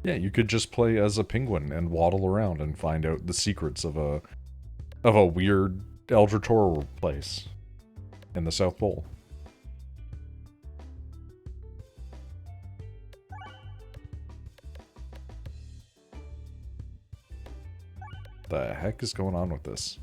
Yeah, you could just play as a penguin and waddle around and find out the secrets of a weird Eldritch Horror place in the South Pole. The heck is going on with this?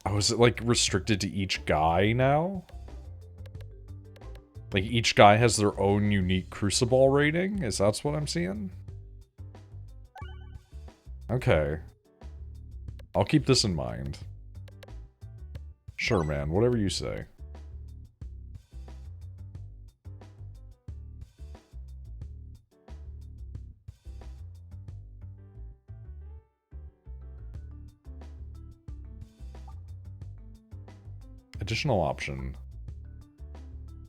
Oh, is it like restricted to each guy now? Like each guy has their own unique Crucible rating? Is that what I'm seeing? Okay. I'll keep this in mind. Sure, man. Whatever you say. Additional option.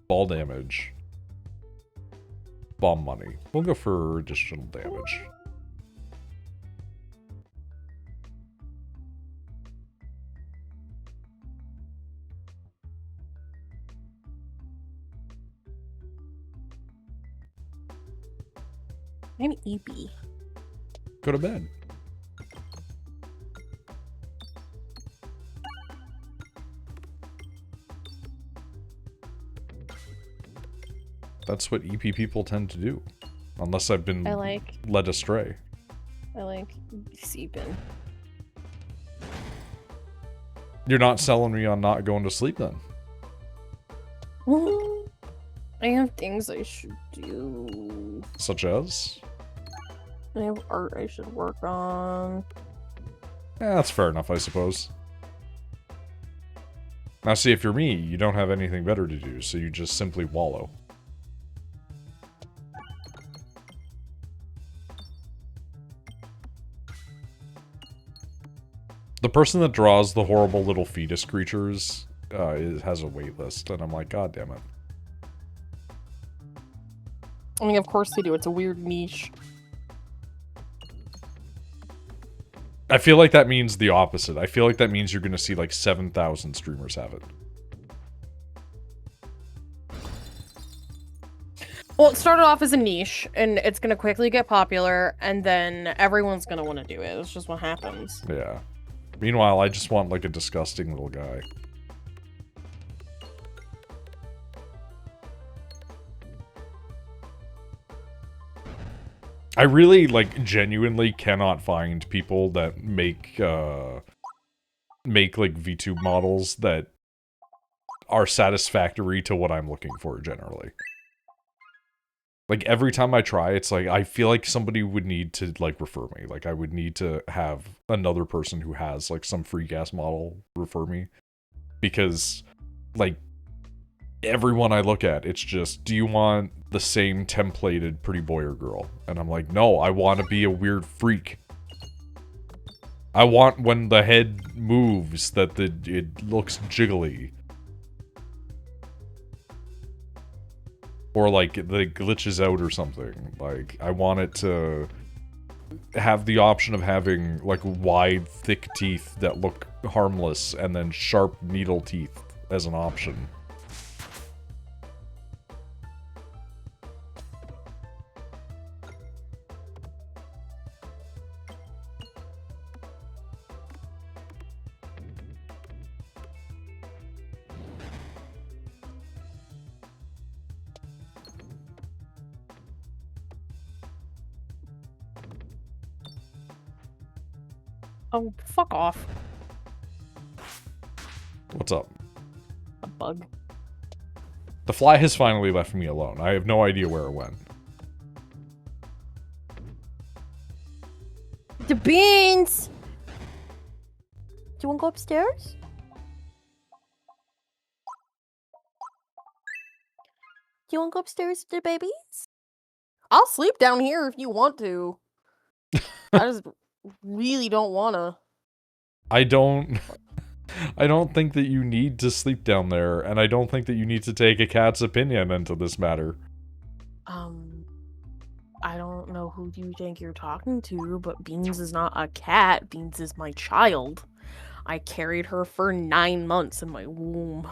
Ball damage. Bomb money. We'll go for additional damage. I'm EP. Go to bed. That's what EP people tend to do. Unless I've been led astray. I like sleeping. You're not selling me on not going to sleep then? I have things I should do. Such as? I have art I should work on. Yeah, that's fair enough, I suppose. Now see, if you're me, you don't have anything better to do, so you just simply wallow. The person that draws the horrible little fetus creatures has a wait list, and I'm like, God damn it. I mean, of course they do. It's a weird niche. I feel like that means the opposite. I feel like that means you're going to see like 7,000 streamers have it. Well, it started off as a niche, and it's going to quickly get popular, and then everyone's going to want to do it. It's just what happens. Yeah. Meanwhile, I just want like a disgusting little guy. I really, like, genuinely cannot find people that make like, VTube models that are satisfactory to what I'm looking for, generally. Like, every time I try, it's like, I feel like somebody would need to, like, refer me. Like, I would need to have another person who has, like, some freak-ass model refer me. Because, like, everyone I look at, it's just, do you want the same templated pretty boy or girl? And I'm like, no, I want to be a weird freak. I want when the head moves that it looks jiggly. Or like it glitches out or something. Like, I want it to have the option of having like wide, thick teeth that look harmless and then sharp needle teeth as an option. Oh, fuck off. What's up? A bug. The fly has finally left me alone. I have no idea where it went. The beans! Do you want to go upstairs? Do you want to go upstairs with the babies? I'll sleep down here if you want to. I just really don't want to. I don't think that you need to sleep down there, and I don't think that you need to take a cat's opinion into this matter. I don't know who you think you're talking to, but Beans is not a cat. Beans is my child. I carried her for 9 months in my womb.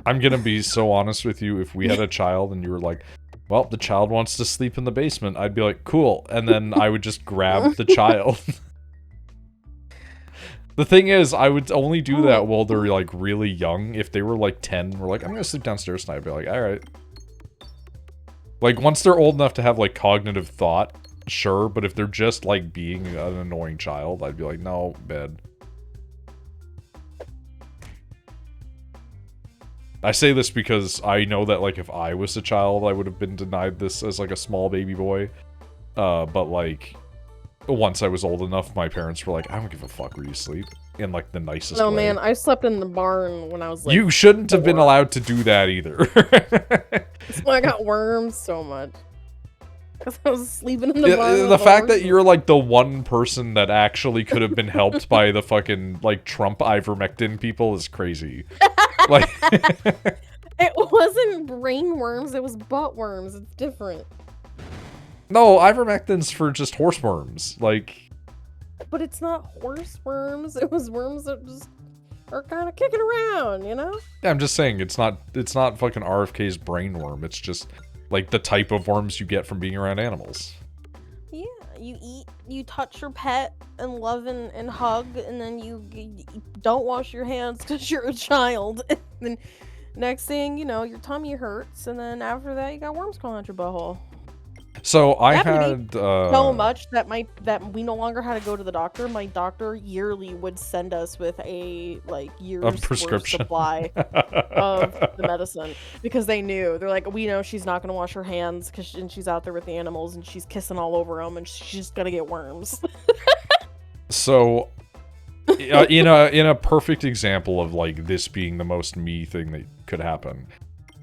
I'm gonna be so honest with you. If we had a child and you were like, well, the child wants to sleep in the basement, I'd be like, cool. And then I would just grab the child. The thing is, I would only do that while they're, like, really young. If they were, like, 10, we're like, I'm gonna sleep downstairs tonight. I'd be like, alright. Like, once they're old enough to have, like, cognitive thought, sure. But if they're just, like, being an annoying child, I'd be like, no, bed. I say this because I know that, like, if I was a child, I would have been denied this as, like, a small baby boy. But, like, once I was old enough, my parents were like, I don't give a fuck where you sleep. In, like, the nicest way. No, man, I slept in the barn when I was, like, You shouldn't have been allowed to do that, either. That's why I got worms so much. Because I was sleeping in the barn. The fact that you're, like, the one person that actually could have been helped by the fucking, like, Trump ivermectin people is crazy. Like, it wasn't brain worms, it was butt worms. It's different. No, ivermectin's for just horse worms. Like, but it's not horse worms. It was worms that just are kind of kicking around, you know? Yeah, I'm just saying it's not fucking RFK's brain worm. It's just like the type of worms you get from being around animals. Yeah, you touch your pet and love and hug, and then you don't wash your hands because you're a child. And then next thing you know, your tummy hurts, and then after that, you got worms crawling out your butthole. So I had so much that we no longer had to go to the doctor. My doctor yearly would send us with a year's prescription supply of the medicine because they knew. They're like, we know she's not going to wash her hands because she's out there with the animals and she's kissing all over them and she's just going to get worms. So in a perfect example of like this being the most me thing that could happen,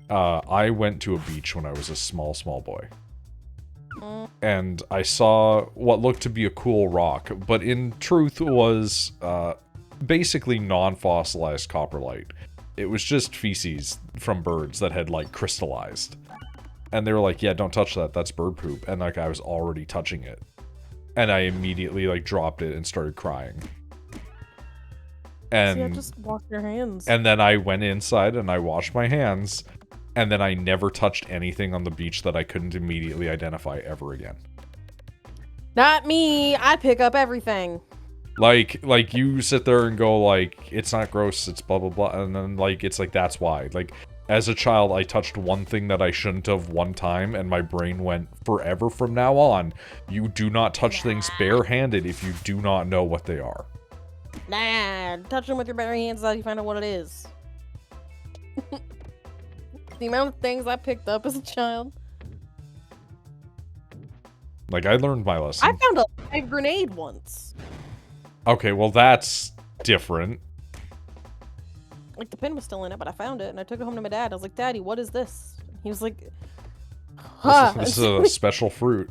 I went to a beach when I was a small boy. And I saw what looked to be a cool rock, but in truth was basically non-fossilized coprolite. It was just feces from birds that had, like, crystallized. And they were like, yeah, don't touch that, that's bird poop. And, like, I was already touching it. And I immediately, like, dropped it and started crying. And yeah, just wash your hands. And then I went inside and I washed my hands. And then I never touched anything on the beach that I couldn't immediately identify ever again. Not me. I pick up everything. Like you sit there and go like, it's not gross, it's blah blah blah, and then like it's like that's why. Like as a child, I touched one thing that I shouldn't have one time, and my brain went forever from now on. You do not touch things barehanded if you do not know what they are. Nah, touch them with your bare hands until you find out what it is. The amount of things I picked up as a child. Like, I learned my lesson. I found a live grenade once. Okay, well, that's different. Like, the pin was still in it, but I found it, and I took it home to my dad. I was like, Daddy, what is this? He was like, huh. This is a special fruit.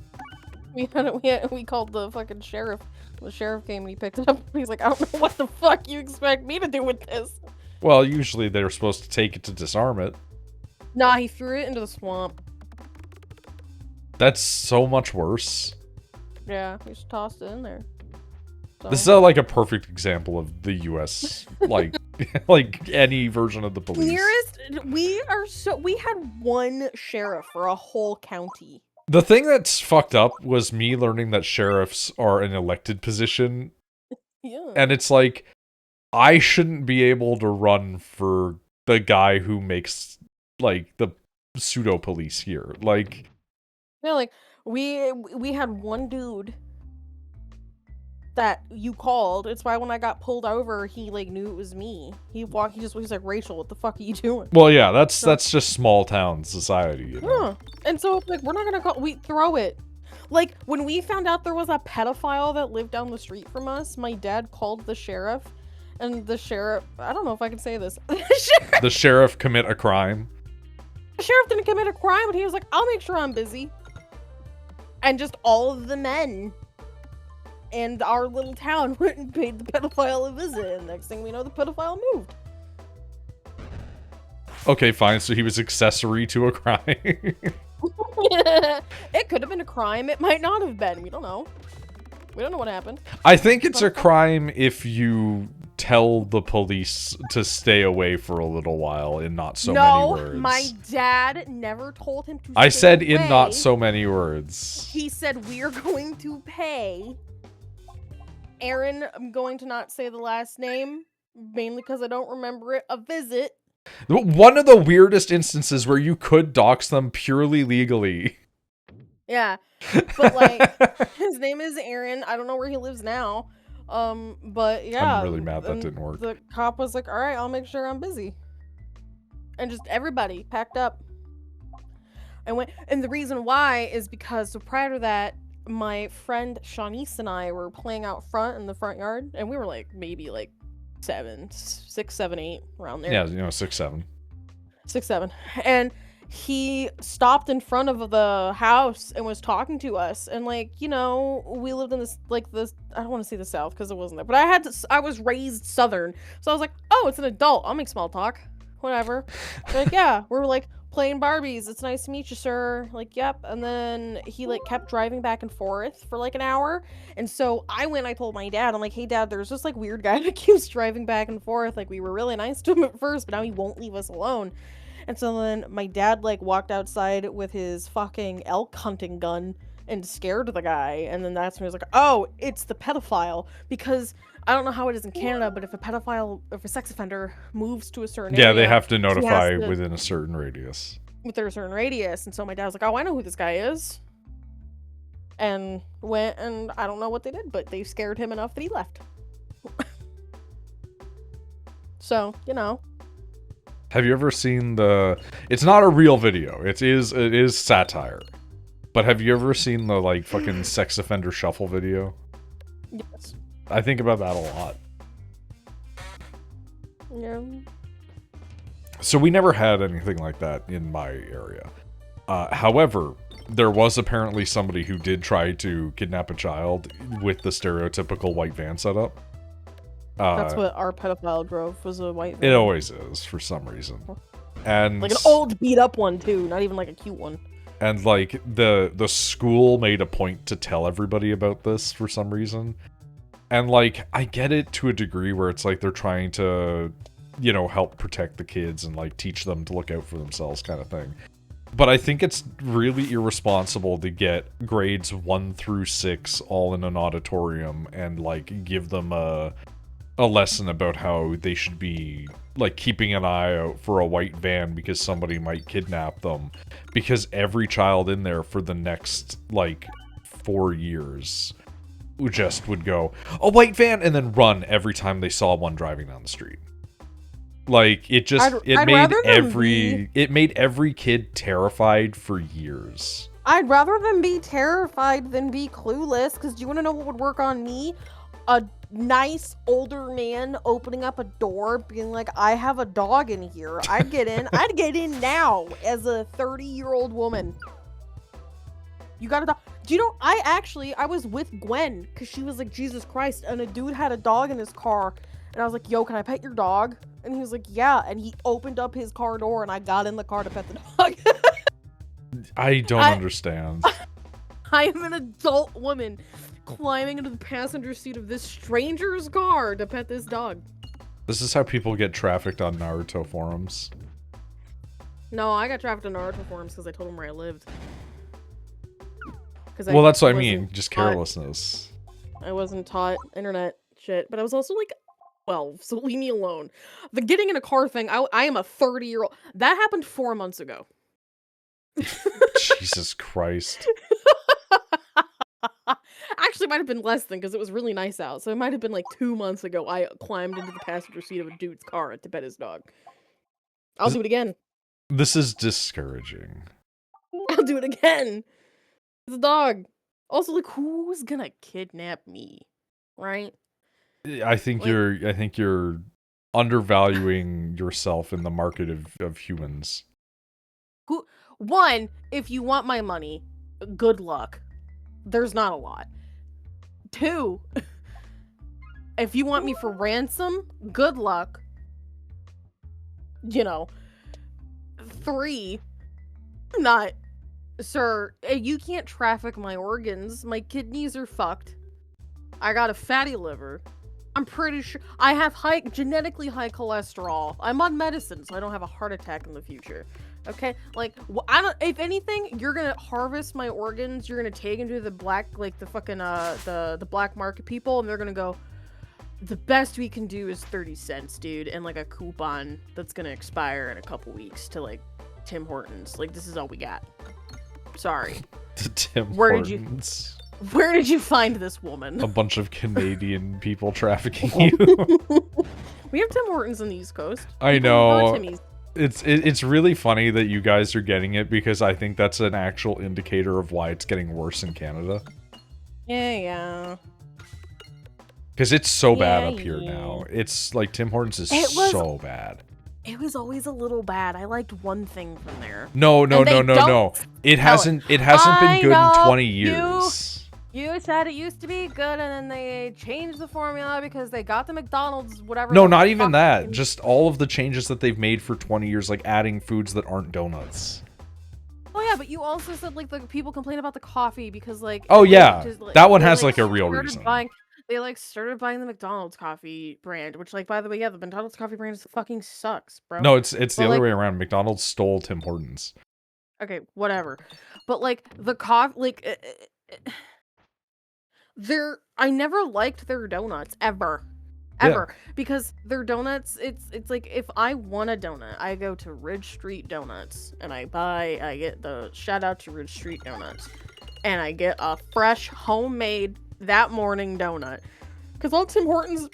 We called the fucking sheriff. The sheriff came and he picked it up. He's like, I don't know what the fuck you expect me to do with this. Well, usually they're supposed to take it to disarm it. Nah, he threw it into the swamp. That's so much worse. Yeah, he just tossed it in there. So. This is like a perfect example of the U.S. like any version of the police. We had one sheriff for a whole county. The thing that's fucked up was me learning that sheriffs are an elected position. Yeah. And it's like, I shouldn't be able to run for the guy who makes like the pseudo police here. Like, yeah, like we had one dude that you called. It's why when I got pulled over, he like knew it was me. He's like, Rachel, what the fuck are you doing? Well, yeah, that's just small town society, you know? Yeah. And so like we're not gonna call, we throw it. Like when we found out there was a pedophile that lived down the street from us, my dad called the sheriff, and the sheriff, I don't know if I can say this. The sheriff commit a crime. The sheriff didn't commit a crime, but he was like, I'll make sure I'm busy. And just all of the men in our little town went and paid the pedophile a visit, and next thing we know, the pedophile moved. Okay, fine, so he was accessory to a crime. It could have been a crime, it might not have been, we don't know. We don't know what happened. I think it's a crime if you tell the police to stay away for a little while in not so many No, words. my dad never told him to I stay said away. in not so many words. He said, we're going to pay. Aaron, I'm going to not say the last name, mainly because I don't remember it, a visit. One of the weirdest instances where you could dox them purely legally. Yeah, but like, his name is Aaron. I don't know where he lives now. But yeah. I'm really mad that didn't work. The cop was like, all right, I'll make sure I'm busy. And just everybody packed up. And the reason why is because so prior to that, my friend Shanice and I were playing out front in the front yard, and we were like maybe like 6, 7, 8 around there. Yeah, 6, 7. 6, 7. And he stopped in front of the house and was talking to us, and like, we lived in this I don't want to say the South because it wasn't there, but I was raised Southern, so I was like, oh, it's an adult, I'll make small talk, whatever. Like, yeah, we're like playing Barbies, it's nice to meet you, sir. Like, yep. And then he like kept driving back and forth for like an hour, and so I told my dad, I'm like, hey dad, there's this like weird guy that keeps driving back and forth. Like, we were really nice to him at first, but now he won't leave us alone. And so then my dad like walked outside with his fucking elk hunting gun and scared the guy, and then that's when he was like, oh, it's the pedophile. Because I don't know how it is in Canada, but if a sex offender moves to a certain area, they have to notify within a certain radius. Within a certain radius. And so my dad was like, oh, I know who this guy is. And went, and I don't know what they did, but they scared him enough that he left. So, Have you ever seen it's not a real video. It is satire. But have you ever seen the like fucking sex offender shuffle video? Yes. I think about that a lot. Yeah. So we never had anything like that in my area. However, there was apparently somebody who did try to kidnap a child with the stereotypical white van setup. That's what our pedophile drove, was a white van. It always is, for some reason. And like an old beat up one too, not even like a cute one. And like the school made a point to tell everybody about this for some reason. And like I get it to a degree where it's like they're trying to, help protect the kids and like teach them to look out for themselves kind of thing. But I think it's really irresponsible to get grades 1 through 6 all in an auditorium and like give them a lesson about how they should be like keeping an eye out for a white van because somebody might kidnap them, because every child in there for the next like 4 years just would go, a white van, and then run every time they saw one driving down the street. Like it made every kid terrified for years. I'd rather them be terrified than be clueless, because do you want to know what would work on me? A nice older man opening up a door being like, I have a dog in here, I'd get in now as a 30-year-old woman. You got a dog? Do you know, I was with Gwen because she was like, Jesus Christ, and a dude had a dog in his car, and I was like, yo, can I pet your dog? And he was like, yeah, and he opened up his car door and I got in the car to pet the dog. I don't understand. I am an adult woman climbing into the passenger seat of this stranger's car to pet this dog. This is how people get trafficked on Naruto forums. No, I got trafficked on Naruto forums because I told them where I lived. Well, that's what I mean, just carelessness. I wasn't taught internet shit, but I was also like 12, so leave me alone. The getting in a car thing, I am a 30-year-old. That happened 4 months ago. Jesus Christ. Actually, it might have been less than, because it was really nice out. So it might have been like 2 months ago I climbed into the passenger seat of a dude's car to pet his dog. I'll do it again. This is discouraging. I'll do it again. It's a dog. Also, like, who's gonna kidnap me? Right? I think you're undervaluing yourself in the market of humans. One, if you want my money, good luck. There's not a lot. 2, if you want me for ransom, good luck. 3, not, sir, you can't traffic my organs. My kidneys are fucked. I got a fatty liver. I'm pretty sure I have genetically high cholesterol. I'm on medicine, so I don't have a heart attack in the future. Okay, like I don't. If anything, you're gonna harvest my organs. You're gonna take them to the black, like the fucking the black market people, and they're gonna go. The best we can do is 30 cents, dude, and like a coupon that's gonna expire in a couple weeks to like Tim Hortons. Like this is all we got. Sorry. To Tim Where Hortons. Where did you find this woman? A bunch of Canadian people trafficking you. We have Tim Hortons on the East Coast. I know. It's really funny that you guys are getting it because I think that's an actual indicator of why it's getting worse in Canada. Yeah. Because it's so bad up here now. It's like Tim Hortons is so bad. It was always a little bad. I liked one thing from there. No. It hasn't been good in 20 years. You said it used to be good, and then they changed the formula because they got the McDonald's, whatever. No, not even that. Just all of the changes that they've made for 20 years, like adding foods that aren't donuts. Oh yeah, but you also said like the people complain about the coffee because like. Oh yeah, that one has like a real reason. They like started buying the McDonald's coffee brand, which like by the way, yeah, the McDonald's coffee brand fucking sucks, bro. No, it's the other way around. McDonald's stole Tim Hortons. Okay, whatever. But like the coffee, like I never liked their donuts ever. Because their donuts, it's like if I want a donut, I go to Ridge Street Donuts and I get the shout out to Ridge Street Donuts, and I get a fresh homemade that morning donut. Because all Tim Hortons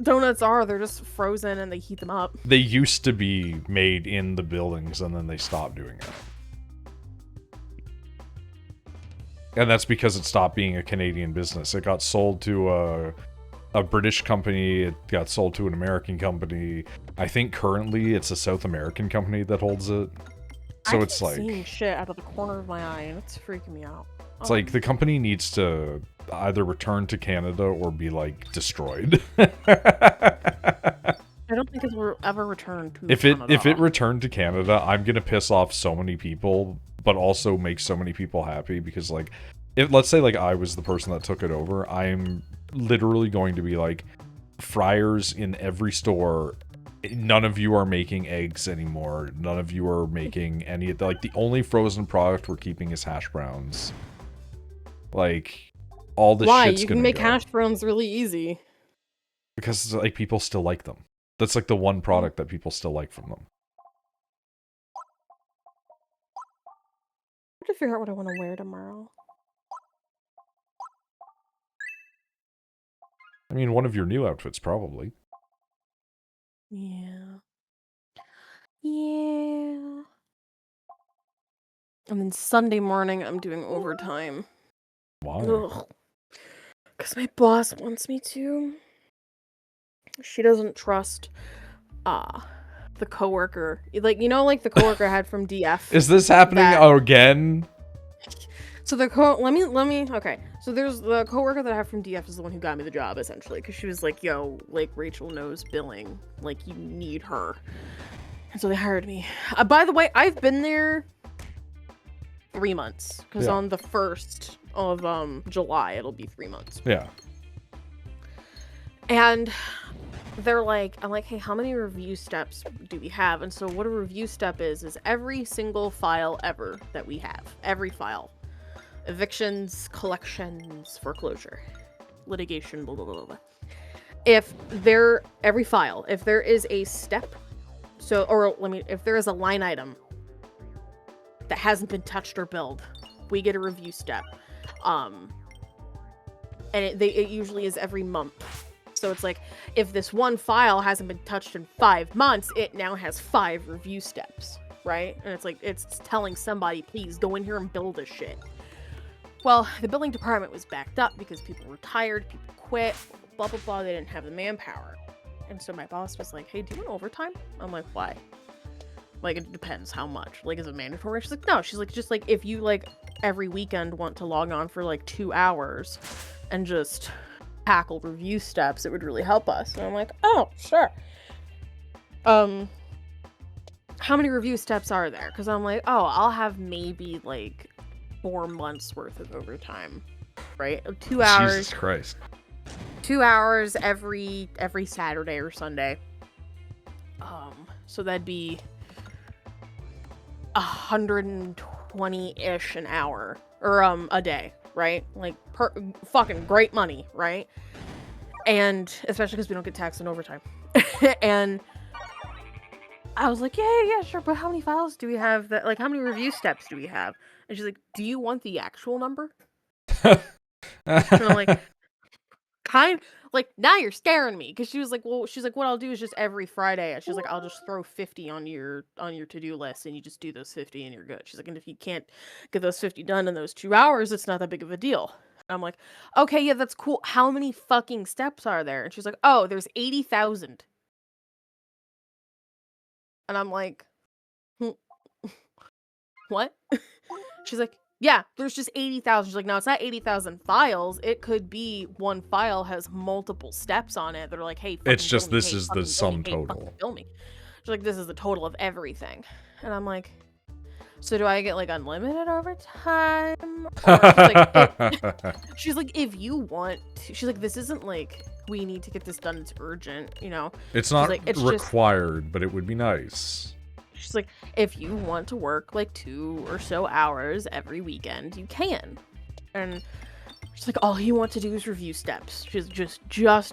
donuts they're just frozen and they heat them up. They used to be made in the buildings and then they stopped doing it. And that's because it stopped being a Canadian business. It got sold to a British company. It got sold to an American company. I think currently it's a South American company that holds it. So it's like seeing shit out of the corner of my eye, and it's freaking me out. It's like the company needs to either return to Canada or be like destroyed. I don't think it will ever return to Canada. If it returned to Canada, I'm gonna piss off so many people, but also make so many people happy because like, let's say like I was the person that took it over, I'm literally going to be like, fryers in every store. None of you are making eggs anymore. None of you are making any of like the only frozen product we're keeping is hash browns. Like all the shit's you can make hash browns really easy. Because like people still like them. That's like the one product that people still like from them. I have to figure out what I want to wear tomorrow. I mean, one of your new outfits, probably. Yeah. And then Sunday morning, I'm doing overtime. Why? Because my boss wants me to. She doesn't trust the coworker. Like, you know, like the coworker I had from DF. Is this happening again? So the okay. So there's the coworker that I have from DF is the one who got me the job, essentially, because she was like, yo, like, Rachel knows billing. Like, you need her. And so they hired me. By the way, I've been there 3 months, because on the 1st of July, it'll be 3 months. Yeah. And they're like, I'm like, hey, how many review steps do we have? And so what a review step is every single file ever that we have. Every file. Evictions, collections, foreclosure, litigation, blah, blah, blah, blah. Every file, if there is a step, if there is a line item that hasn't been touched or billed, we get a review step. And it usually is every month. So it's like, if this one file hasn't been touched in 5 months, it now has 5 review steps, right? And it's like, it's telling somebody, please go in here and bill this shit. Well, the billing department was backed up because people retired, people quit, blah, blah, blah. They didn't have the manpower. And so my boss was like, hey, do you want overtime? I'm like, why? Like, it depends how much. Like, is it mandatory? She's like, no. She's like, just like, if you like every weekend want to log on for like 2 hours and just tackle review steps, it would really help us. And I'm like, oh, sure. How many review steps are there? Because I'm like, oh, I'll have maybe like 4 months worth of overtime, right? 2 hours. Jesus Christ. 2 hours every Saturday or Sunday. So that'd be 120-ish an hour or a day, right? Like fucking great money, right? And especially because we don't get taxed on overtime. And I was like, yeah, sure, but how many files do we have? That like, how many review steps do we have? And she's like, do you want the actual number? And I'm like, like, now you're scaring me, because she was like, what I'll do is just every Friday, she's like, I'll just throw 50 on your to-do list, and you just do those 50 and you're good. She's like, and if you can't get those 50 done in those 2 hours, it's not that big of a deal. And I'm like, okay, yeah, that's cool. How many fucking steps are there? And she's like, oh, there's 80,000. And I'm like, what? She's like, yeah, there's just 80,000. She's like, no, it's not 80,000 files. It could be one file has multiple steps on it that are like, hey, it's just me, this hey, is the sum total. Hey, kill me. She's like, this is the total of everything. And I'm like, so do I get like unlimited overtime? She's like, if you want to, she's like, this isn't like we need to get this done. It's urgent, you know. It's not like, it's required, but it would be nice. She's like, if you want to work like 2 or so hours every weekend, you can. And she's like, all you want to do is review steps. She's just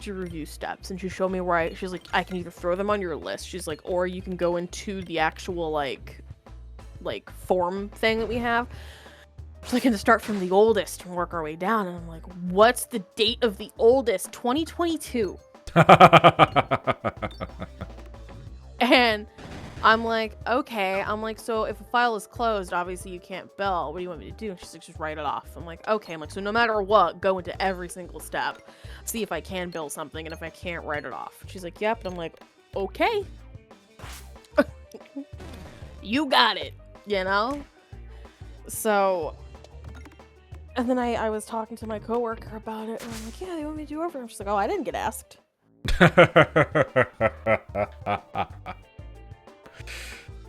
your review steps. And she showed me where she's like, I can either throw them on your list. She's like, or you can go into the actual like form thing that we have. She's like, and to start from the oldest and work our way down. And I'm like, what's the date of the oldest? 2022. And I'm like, okay. I'm like, so if a file is closed, obviously you can't bill. What do you want me to do? And she's like, just write it off. I'm like, okay. I'm like, so no matter what, go into every single step, see if I can bill something, and if I can't, write it off. She's like, yep. And I'm like, okay. You got it, you know? So, and then I was talking to my coworker about it, and I'm like, yeah, they want me to do overtime. She's like, oh, I didn't get asked.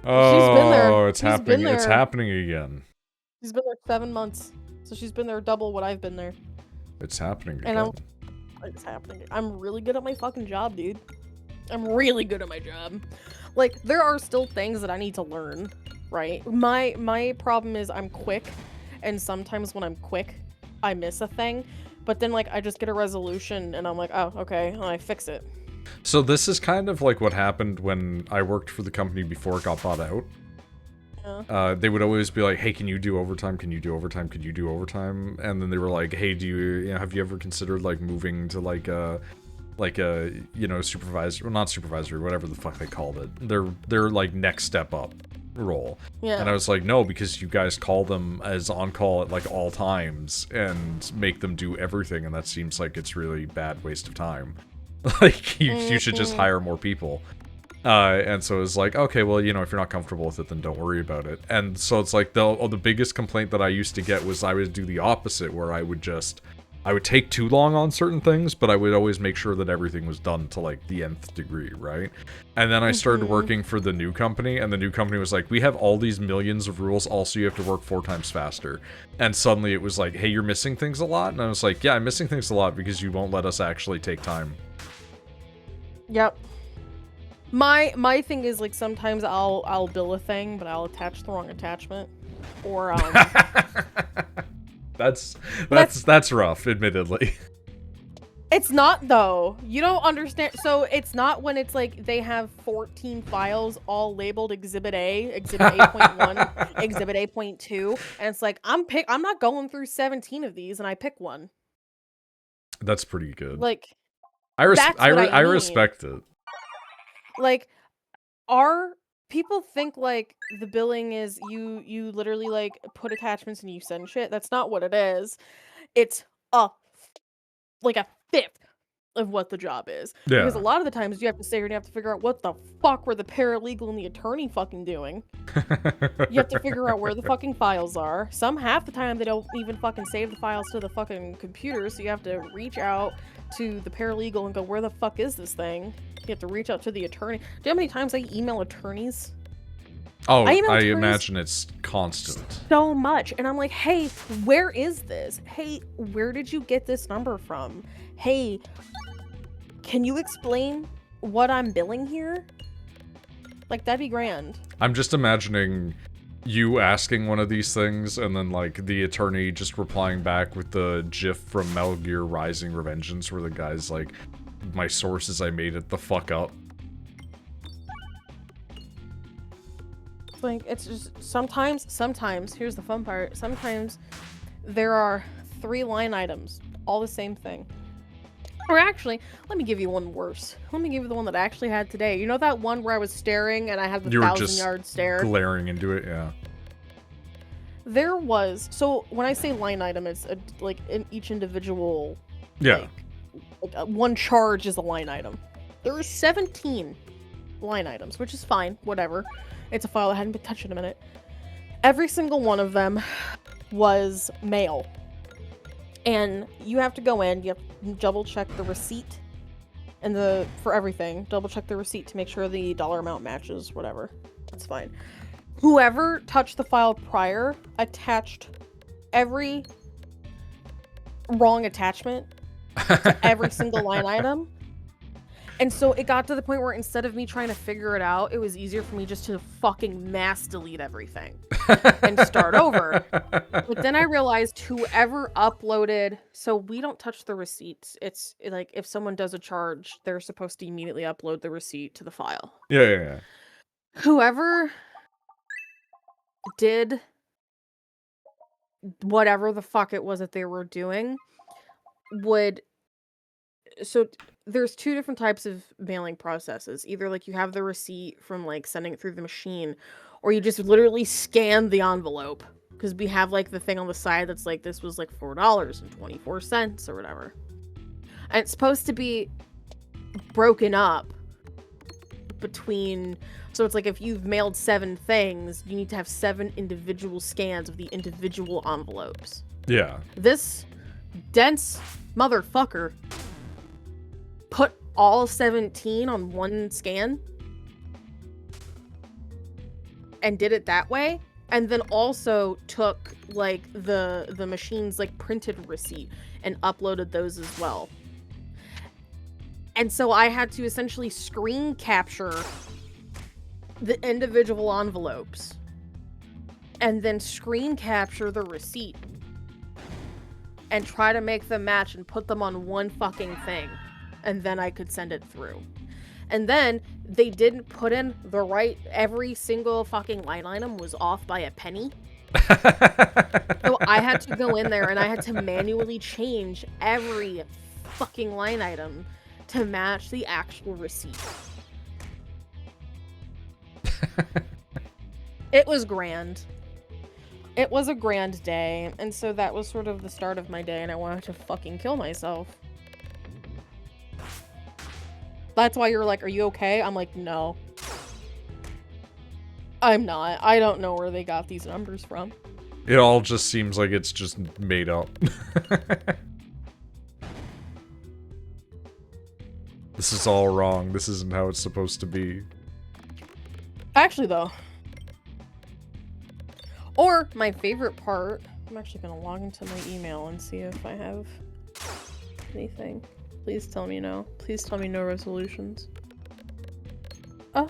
Oh, been there. It's happening. It's happening again. She's been there 7 months, so she's been there double what I've been there. It's happening again. And it's happening. I'm really good at my fucking job, dude. I'm really good at my job. Like, there are still things that I need to learn, right? My problem is I'm quick, and sometimes when I'm quick, I miss a thing. But then, like, I just get a resolution, and I'm like, oh, okay, and I fix it. So this is kind of like what happened when I worked for the company before it got bought out. Yeah. They would always be like, hey, can you do overtime? Can you do overtime? Can you do overtime? And then they were like, hey, have you ever considered like moving to like a supervisor, well, not supervisory, whatever the fuck they called it. Their like next step up role. Yeah. And I was like, no, because you guys call them as on call at like all times and make them do everything, and that seems like it's really bad waste of time. Like, you should just hire more people. And so it was like, okay, well, if you're not comfortable with it, then don't worry about it. And so it's like, the biggest complaint that I used to get was I would do the opposite, where I would take too long on certain things, but I would always make sure that everything was done to, like, the nth degree, right? And then I started working for the new company, and the new company was like, we have all these millions of rules, also you have to work 4 times faster. And suddenly it was like, hey, you're missing things a lot? And I was like, yeah, I'm missing things a lot because you won't let us actually take time. Yep. My thing is, like, sometimes I'll bill a thing, but I'll attach the wrong attachment, or that's rough, admittedly. It's not, though. You don't understand. So it's not when it's like they have 14 files all labeled Exhibit A, Exhibit A.1, Exhibit A.2, and it's like I'm not going through 17 of these, and I pick one. That's pretty good. Like, I respect it. Like, people think like the billing is you literally like put attachments and you send shit. That's not what it is. It's like a fifth of what the job is. Yeah. Because a lot of the times you have to sit here and you have to figure out what the fuck were the paralegal and the attorney fucking doing. You have to figure out where the fucking files are. Half the time they don't even fucking save the files to the fucking computer, so you have to reach out to the paralegal and go, where the fuck is this thing? You have to reach out to the attorney. Do you know how many times I email attorneys? Oh, I emailed I Chris imagine it's constant. so much, and I'm like, hey, where is this? Hey, where did you get this number from? Hey, can you explain what I'm billing here? Like, that'd be grand. I'm just imagining you asking one of these things and then, like, the attorney just replying back with the gif from Metal Gear Rising: Revengeance where the guy's like, my sources, I made it the fuck up. Like, it's just sometimes, here's the fun part, sometimes there are 3 line items, all the same thing. Or actually, let me give you one worse. Let me give you the one that I actually had today. You know that one where I was staring and I had the 1,000-yard stare? Glaring into it, yeah. There was, so when I say line item, it's like in each individual, Yeah. like one charge is a line item. There were 17 line items, which is fine, whatever. It's a file that hadn't been touched in a minute. Every single one of them was mail. And you have to go in, you have to double check the receipt and for everything, double check the receipt to make sure the dollar amount matches, whatever. That's fine. Whoever touched the file prior attached every wrong attachment to every single line item. And so it got to the point where instead of me trying to figure it out, it was easier for me just to fucking mass delete everything and start over. But then I realized whoever uploaded, so we don't touch the receipts. It's like if someone does a charge, they're supposed to immediately upload the receipt to the file. Yeah. Whoever did whatever the fuck it was that they were doing would, so there's 2 different types of mailing processes. Either like you have the receipt from like sending it through the machine, or you just literally scan the envelope, because we have like the thing on the side that's like, this was like $4.24 or whatever. And it's supposed to be broken up between, so it's like if you've mailed 7 things, you need to have 7 individual scans of the individual envelopes. Yeah. This dense motherfucker put all 17 on one scan and did it that way, and then also took like the machine's like printed receipt and uploaded those as well. And so I had to essentially screen capture the individual envelopes and then screen capture the receipt and try to make them match and put them on one fucking thing. And then I could send it through. And then they didn't put in the right, every single fucking line item was off by a penny. So I had to go in there and I had to manually change every fucking line item to match the actual receipt. It was grand. It was a grand day, and so that was sort of the start of my day, and I wanted to fucking kill myself. That's why you're like, are you okay? I'm like, no. I'm not. I don't know where they got these numbers from. It all just seems like it's just made up. This is all wrong. This isn't how it's supposed to be. Actually, though. Or, my favorite part, I'm actually going to log into my email and see if I have anything. Please tell me no. Please tell me no resolutions. Oh.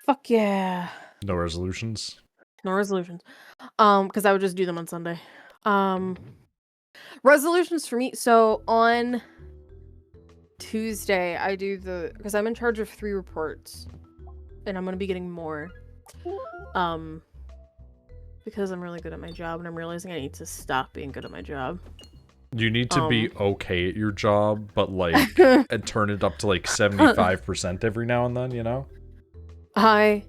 Fuck yeah. No resolutions? No resolutions. Because I would just do them on Sunday. Resolutions for me. So on Tuesday, I do because I'm in charge of 3 reports, and I'm gonna be getting more. Because I'm really good at my job, and I'm realizing I need to stop being good at my job. You need to be okay at your job, but like, and turn it up to like 75% every now and then, you know? Is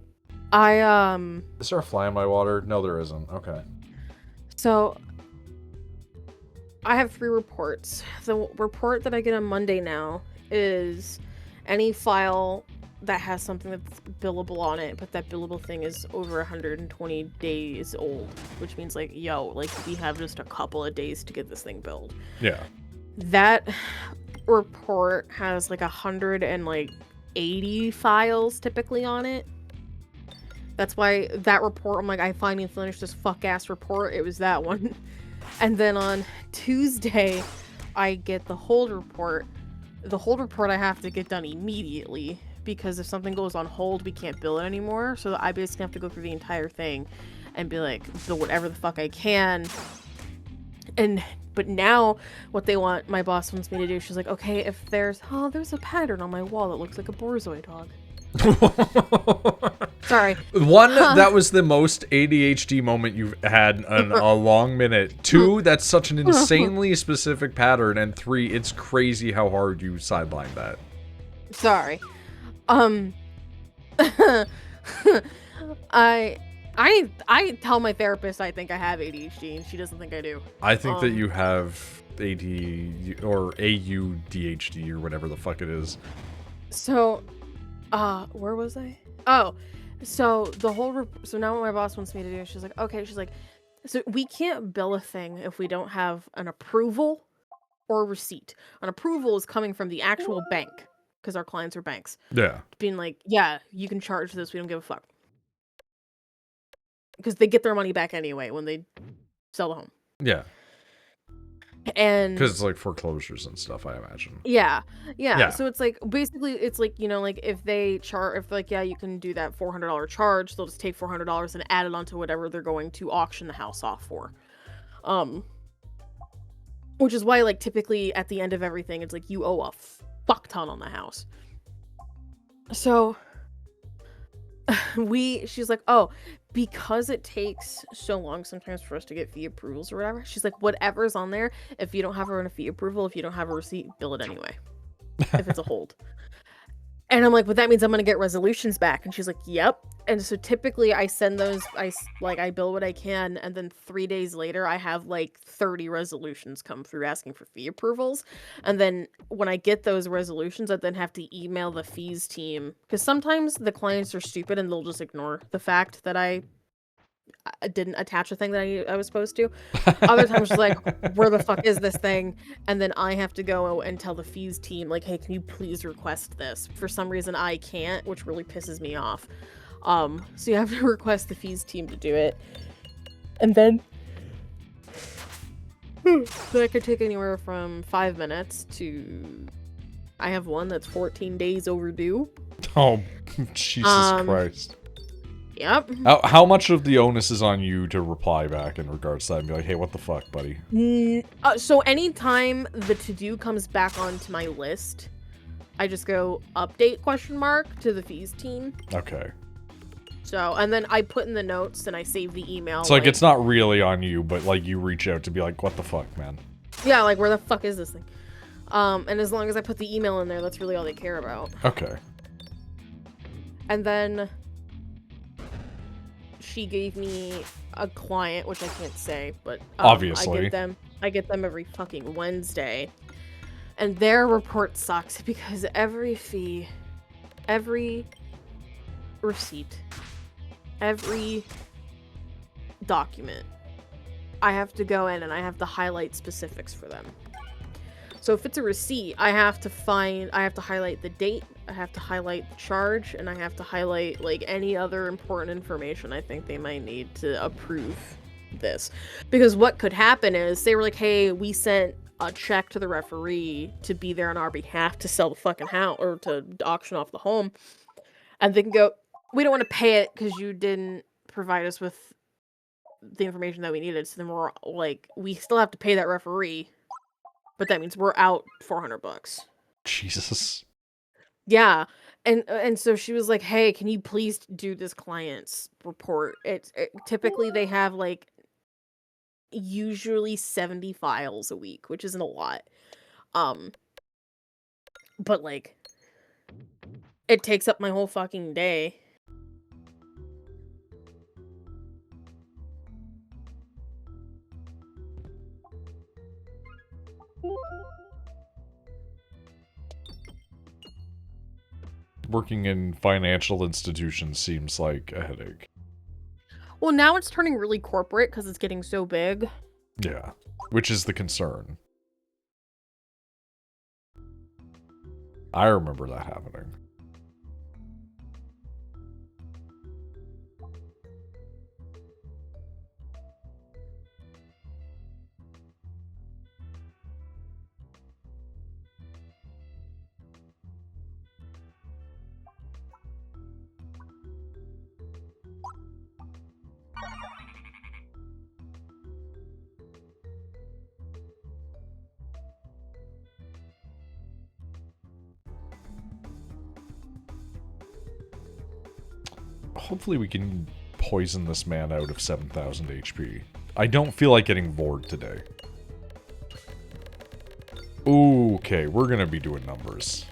Is there a fly in my water? No, there isn't. Okay. So, I have 3 reports. The report that I get on Monday now is any file that has something that's billable on it, but that billable thing is over 120 days old, which means like, yo, like we have just a couple of days to get this thing billed. Yeah. That report has like 180 files typically on it. That's why that report, I'm like, I finally finished this fuck-ass report. It was that one. And then on Tuesday, I get the hold report. The hold report I have to get done immediately, because if something goes on hold, we can't bill it anymore. So I basically have to go through the entire thing and be like, bill whatever the fuck I can. But now, what my boss wants me to do, she's like, okay, if there's a pattern on my wall that looks like a Borzoi dog. Sorry. One, that was the most ADHD moment you've had in a long minute. Two, that's such an insanely specific pattern. And three, it's crazy how hard you sidelined that. Sorry. I tell my therapist I think I have ADHD, and she doesn't think I do. I think that you have AD or AUDHD or whatever the fuck it is. So, where was I? Oh, so so now what my boss wants me to do, she's like, okay, she's like, so we can't bill a thing if we don't have an approval or a receipt. An approval is coming from the actual bank, because our clients are banks. Yeah. Being like, yeah, you can charge this, we don't give a fuck. Because they get their money back anyway when they sell the home. Yeah. And because it's like foreclosures and stuff, I imagine. Yeah. So it's like, basically, it's like, you know, like if like, yeah, you can do that $400 charge, they'll just take $400 and add it onto whatever they're going to auction the house off for. Which is why, like, typically at the end of everything, it's like you owe a fuck ton on the house. So she's like, oh, because it takes so long sometimes for us to get fee approvals or whatever, she's like, whatever's on there, if you don't have a fee approval, if you don't have a receipt, bill it anyway, if it's a hold. And I'm like, but that means I'm gonna get resolutions back. And she's like, yep. And so typically I send those, I bill what I can, and then 3 days later I have like 30 resolutions come through asking for fee approvals. And then when I get those resolutions, I then have to email the fees team, because sometimes the clients are stupid and they'll just ignore the fact that I didn't attach a thing that I was supposed to. Other times, like, where the fuck is this thing? And then I have to go and tell the fees team, like, hey, can you please request this? For some reason, I can't, which really pisses me off. So you have to request the fees team to do it. And then that could take anywhere from 5 minutes to... I have one that's 14 days overdue. Oh, Jesus Christ. Yep. How much of the onus is on you to reply back in regards to that and be like, hey, what the fuck, buddy? So anytime the to-do comes back onto my list, I just go update ? To the fees team. Okay. So, and then I put in the notes and I save the email. It's like it's not really on you, but like you reach out to be like, what the fuck, man? Yeah, like where the fuck is this thing? And as long as I put the email in there, that's really all they care about. Okay. And then she gave me a client, which I can't say, but obviously I get them every fucking Wednesday, and their report sucks because every fee, every receipt, every document, I have to go in and I have to highlight specifics for them. So if it's a receipt, I have to highlight the date, I have to highlight the charge, and I have to highlight like any other important information I think they might need to approve this. Because what could happen is they were like, hey, we sent a check to the referee to be there on our behalf to sell the fucking house or to auction off the home. And they can go, we don't want to pay it because you didn't provide us with the information that we needed. So then we're like, we still have to pay that referee. But that means we're out $400. Jesus. Yeah. And so she was like, hey, can you please do this client's report? Typically they have like usually 70 files a week, which isn't a lot. But like it takes up my whole fucking day. working in financial institutions seems like a headache. Well, now it's turning really corporate because it's getting so big. Yeah, which is the concern. I remember that happening. Hopefully we can poison this man out of 7,000 HP. I don't feel like getting Vord today. Okay, we're gonna be doing numbers.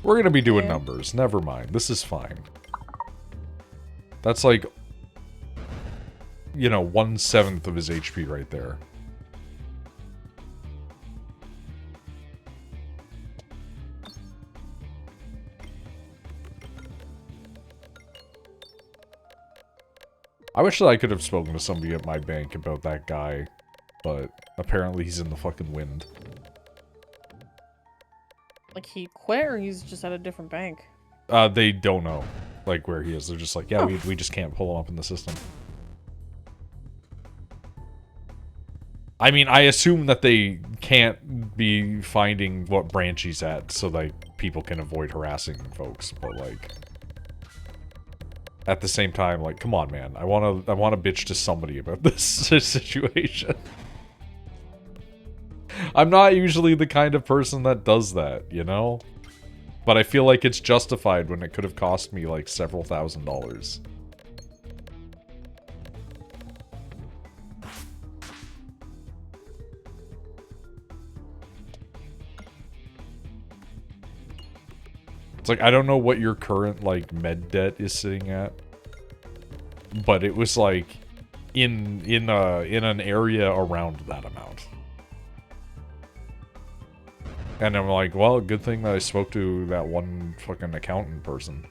We're gonna be doing numbers. Never mind. This is fine. That's like, you know, 1/7 of his HP right there. I wish that I could have spoken to somebody at my bank about that guy, but apparently he's in the fucking wind. Like, he quit, or he's just at a different bank? They don't know, like, where he is. They're just like, yeah, we just can't pull him up in the system. I mean, I assume that they can't be finding what branch he's at so, like, people can avoid harassing folks, but, like... At the same time, like, come on, man. I wanna bitch to somebody about this situation. I'm not usually the kind of person that does that, you know? But I feel like it's justified when it could have cost me, like, several $1,000s. It's like, I don't know what your current, like, med debt is sitting at. But it was, like, in an area around that amount. And I'm like, well, good thing that I spoke to that one fucking accountant person.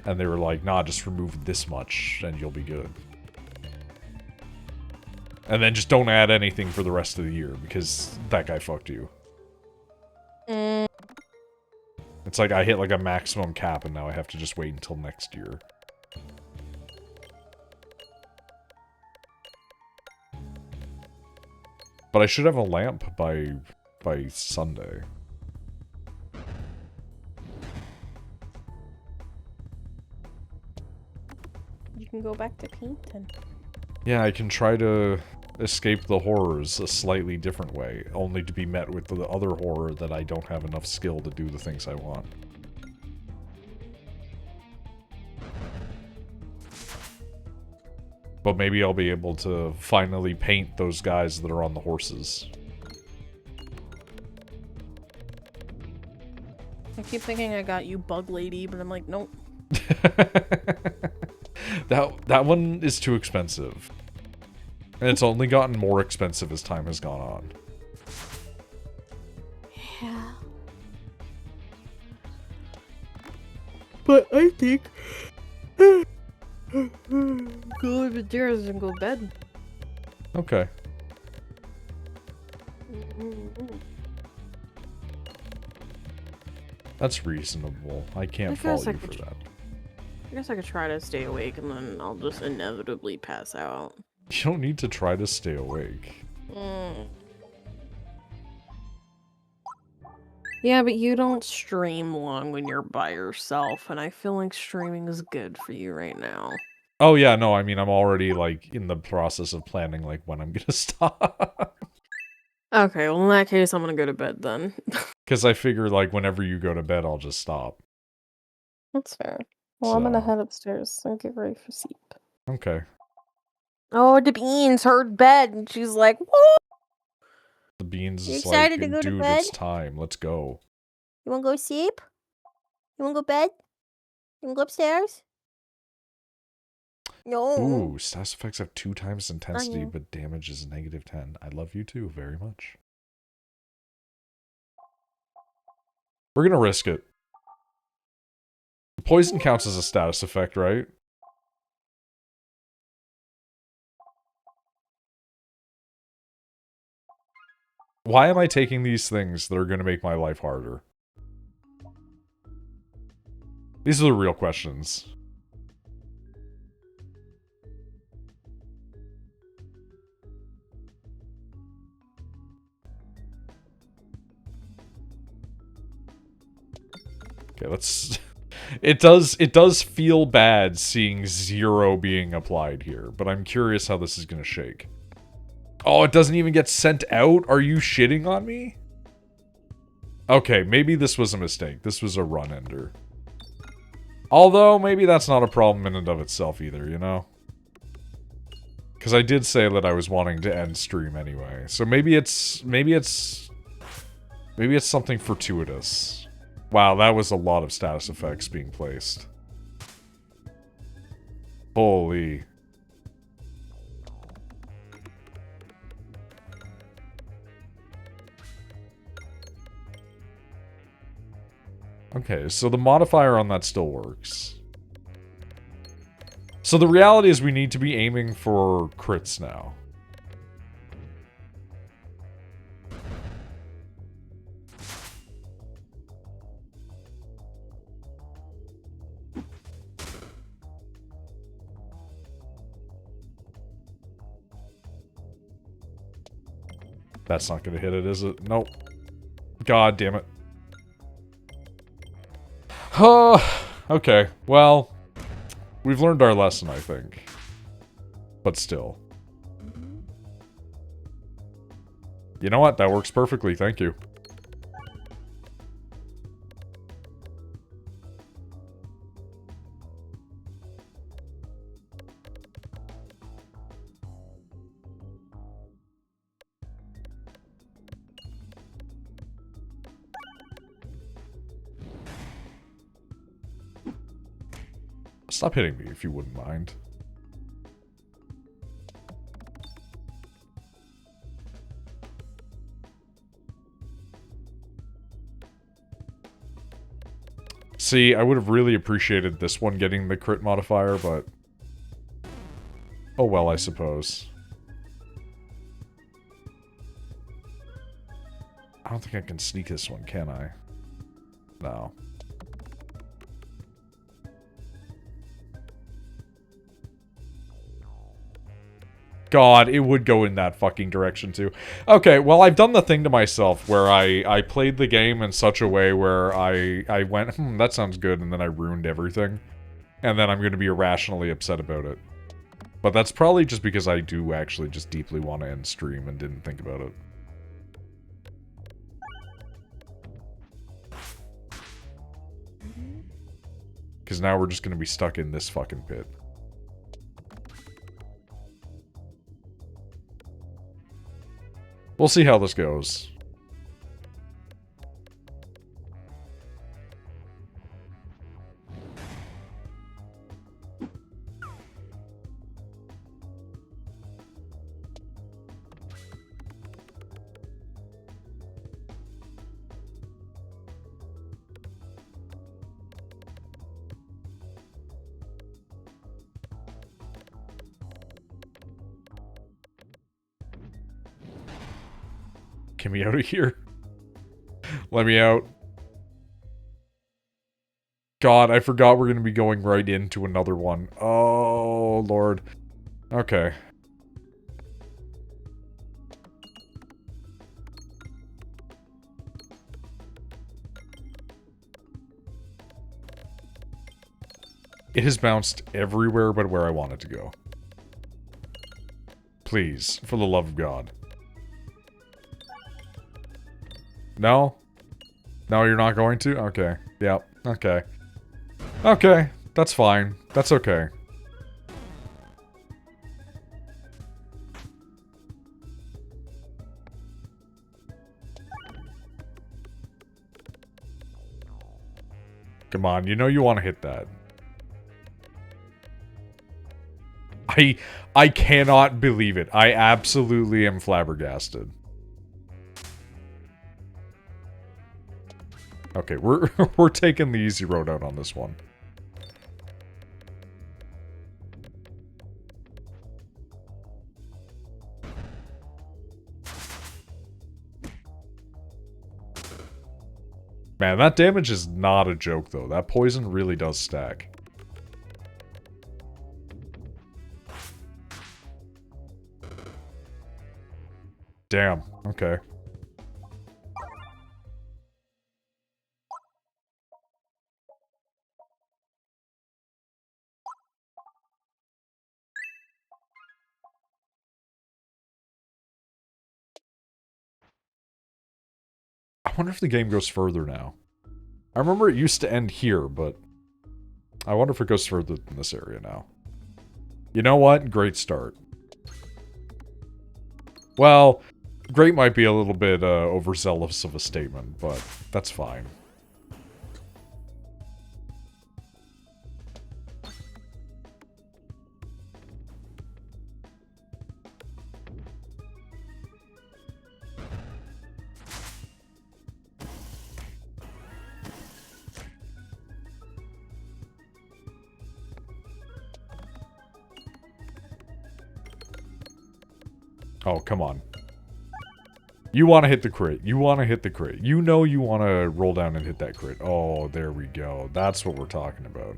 And they were like, nah, just remove this much and you'll be good. And then just don't add anything for the rest of the year because that guy fucked you. It's like I hit like a maximum cap and now I have to just wait until next year. But I should have a lamp by Sunday. You can go back to painting. Yeah, I can try to escape the horrors a slightly different way, only to be met with the other horror that I don't have enough skill to do the things I want. But maybe I'll be able to finally paint those guys that are on the horses. I keep thinking I got you, Bug Lady, but I'm like, nope. That one is too expensive. And it's only gotten more expensive as time has gone on. Yeah. But I think... go upstairs and go to bed. Okay. That's reasonable. I can't fault you for that. I guess I could try to stay awake and then I'll just inevitably pass out. You don't need to try to stay awake. Yeah, but you don't stream long when you're by yourself, and I feel like streaming is good for you right now. Oh yeah, no, I mean, I'm already, like, in the process of planning, like, when I'm gonna stop. Okay, well in that case, I'm gonna go to bed then. Because I figure, like, whenever you go to bed, I'll just stop. That's fair. Well, I'm gonna head upstairs and get ready for sleep. Okay. Oh, the beans heard bed, and she's like, "Whoa!" The beans You is excited like, to go to dude, bed? it's time. Let's go. You wanna go sleep? You wanna go to bed? You wanna go upstairs? No. Ooh, status effects have 2 times intensity, but damage is -10. I love you too, very much. We're gonna risk it. poison counts as a status effect, right? Why am I taking these things that are going to make my life harder? These are the real questions. Okay, let's... It does feel bad seeing 0 being applied here, but I'm curious how this is going to shake. Oh, it doesn't even get sent out? Are you shitting on me? Okay, maybe this was a mistake. This was a run ender. Although, maybe that's not a problem in and of itself either, you know? Because I did say that I was wanting to end stream anyway. So maybe it's something fortuitous. Wow, that was a lot of status effects being placed. Holy. Okay, so the modifier on that still works. So the reality is we need to be aiming for crits now. That's not gonna hit it, is it? Nope. God damn it. Okay, well, we've learned our lesson, I think. But still. You know what? That works perfectly, thank you. Stop hitting me if you wouldn't mind. See, I would have really appreciated this one getting the crit modifier, but... oh well, I suppose. I don't think I can sneak this one, can I? No. God, it would go in that fucking direction too. Okay, well, I've done the thing to myself where I played the game in such a way where I went, that sounds good, and then I ruined everything. And then I'm going to be irrationally upset about it. But that's probably just because I do actually just deeply want to end stream and didn't think about it. Because now we're just going to be stuck in this fucking pit. We'll see how this goes. Get me out of here. Let me out. God, I forgot we're going to be going right into another one. Oh, Lord. Okay. It has bounced everywhere but where I want it to go. Please, for the love of God. No? No, you're not going to? Okay. Yep. Okay. Okay. That's fine. That's okay. Come on, you know you want to hit that. I cannot believe it. I absolutely am flabbergasted. Okay, we're taking the easy road out on this one. Man, that damage is not a joke, though. That poison really does stack. Damn, okay. I wonder if the game goes further now. I remember it used to end here, but I wonder if it goes further in this area now. You know what? Great start. Well, great might be a little bit overzealous of a statement, but that's fine. Oh, come on. You want to hit the crit. You want to hit the crit. You know you want to roll down and hit that crit. Oh, there we go. That's what we're talking about.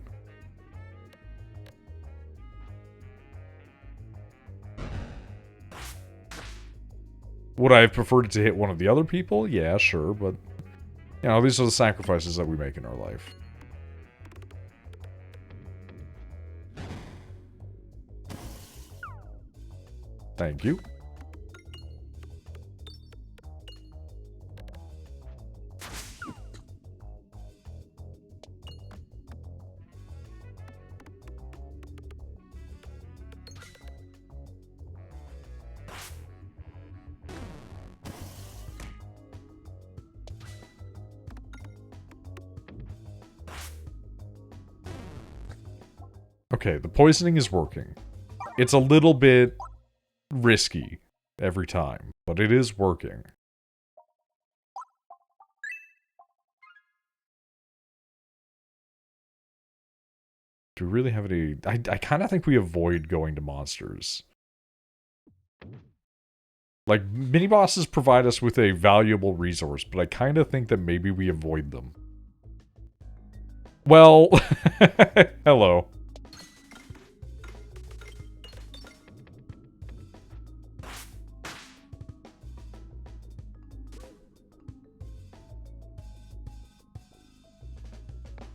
Would I have preferred it to hit one of the other people? Yeah, sure, but... You know, these are the sacrifices that we make in our life. Thank you. Okay, the poisoning is working. It's a little bit risky every time, but it is working. Do we really have any... I kind of think we avoid going to monsters. Like, mini-bosses provide us with a valuable resource, but I kind of think that maybe we avoid them. Well, hello.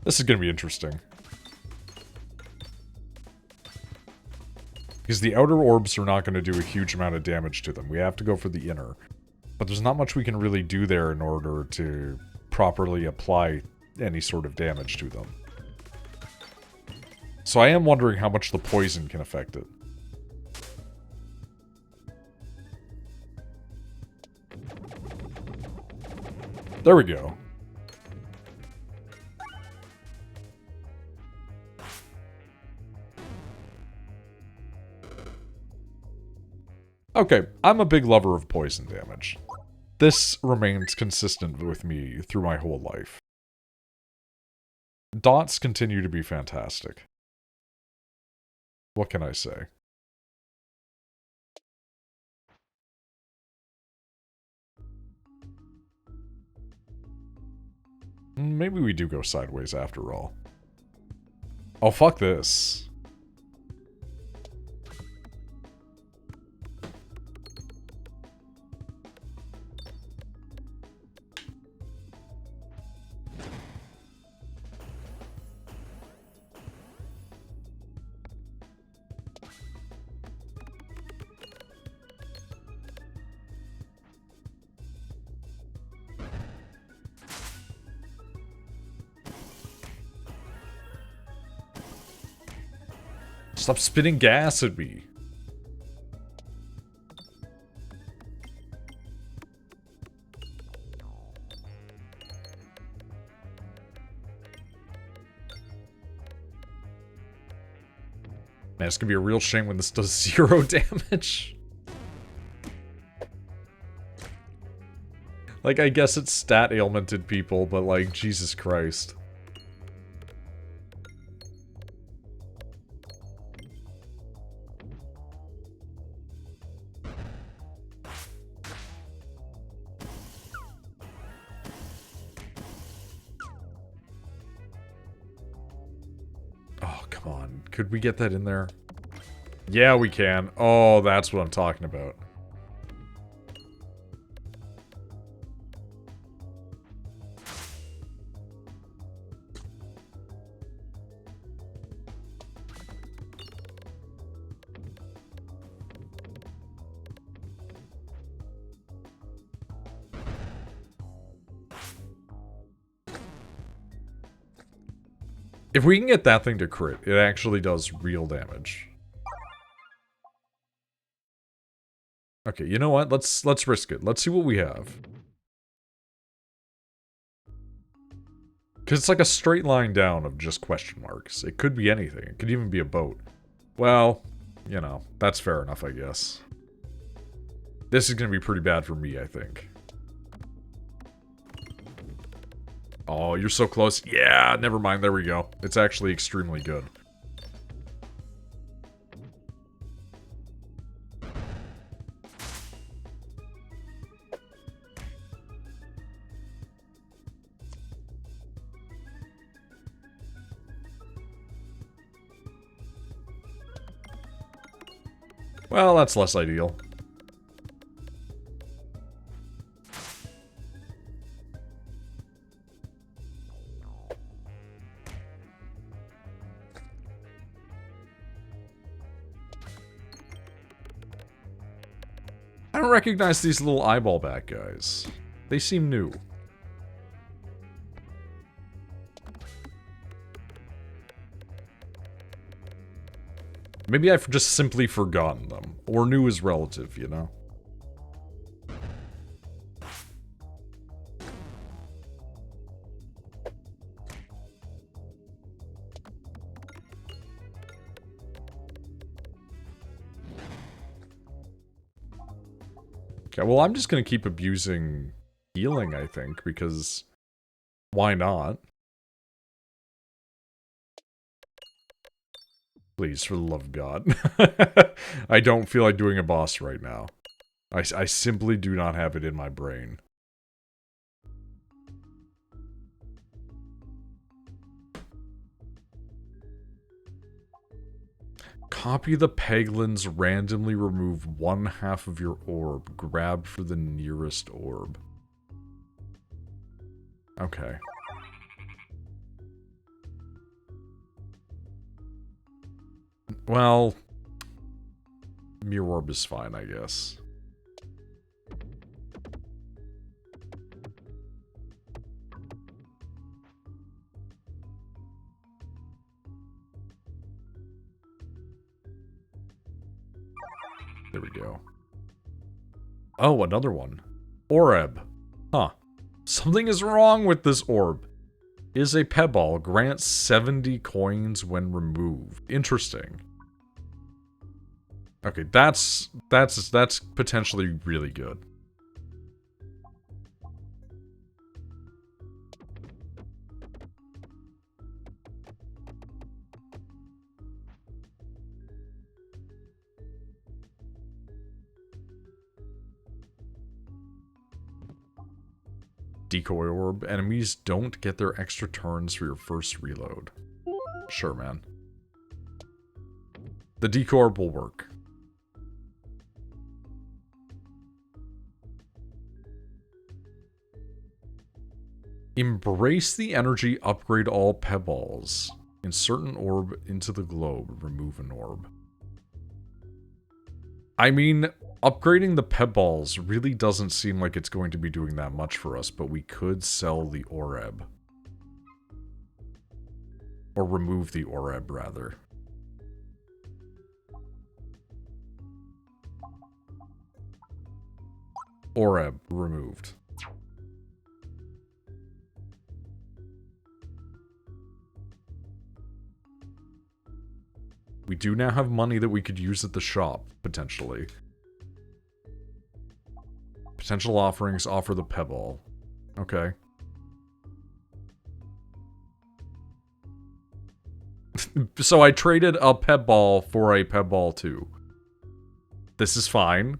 This is going to be interesting. Because the outer orbs are not going to do a huge amount of damage to them. We have to go for the inner. But there's not much we can really do there in order to properly apply any sort of damage to them. So I am wondering how much the poison can affect it. There we go. Okay, I'm a big lover of poison damage. This remains consistent with me through my whole life. Dots continue to be fantastic. What can I say? Maybe we do go sideways after all. Oh, fuck this. Stop spitting gas at me. Man, it's gonna be a real shame when this does 0 damage. Like, I guess it's stat ailmented people, but like, Jesus Christ. come on. Could we get that in there? Yeah, we can. Oh, that's what I'm talking about. If we can get that thing to crit, it actually does real damage. Okay, you know what? Let's risk it. Let's see what we have. Because it's like a straight line down of just question marks. It could be anything. It could even be a boat. Well, you know, that's fair enough, I guess. This is going to be pretty bad for me, I think. Oh, you're so close. Yeah, never mind. There we go. It's actually extremely good. Well, that's less ideal. I don't recognize these little eyeball bat guys. They seem new. Maybe I've just simply forgotten them. Or new is relative, you know? Okay, well, I'm just gonna keep abusing healing, I think, because why not? Please, for the love of God. I don't feel like doing a boss right now. I simply do not have it in my brain. Copy the Peglins, randomly remove 1/2 of your orb. Grab for the nearest orb. Okay. Well, mirror orb is fine, I guess. There we go. Oh, another one. Orb. Huh. Something is wrong with this orb. Is a Pebble. Grants 70 coins when removed. Interesting. Okay, that's potentially really good. Decoy orb. Enemies don't get their extra turns for your first reload. Sure, man. The decoy orb will work. Embrace the energy, upgrade all pebbles. Insert an orb into the globe, remove an orb. I mean, upgrading the pebballs really doesn't seem like it's going to be doing that much for us, but we could sell the orb. Or remove the orb, rather. Orb removed. We do now have money that we could use at the shop, potentially. Potential offerings, offer the pebble. Okay. So I traded a pebble for a pebble too. This is fine.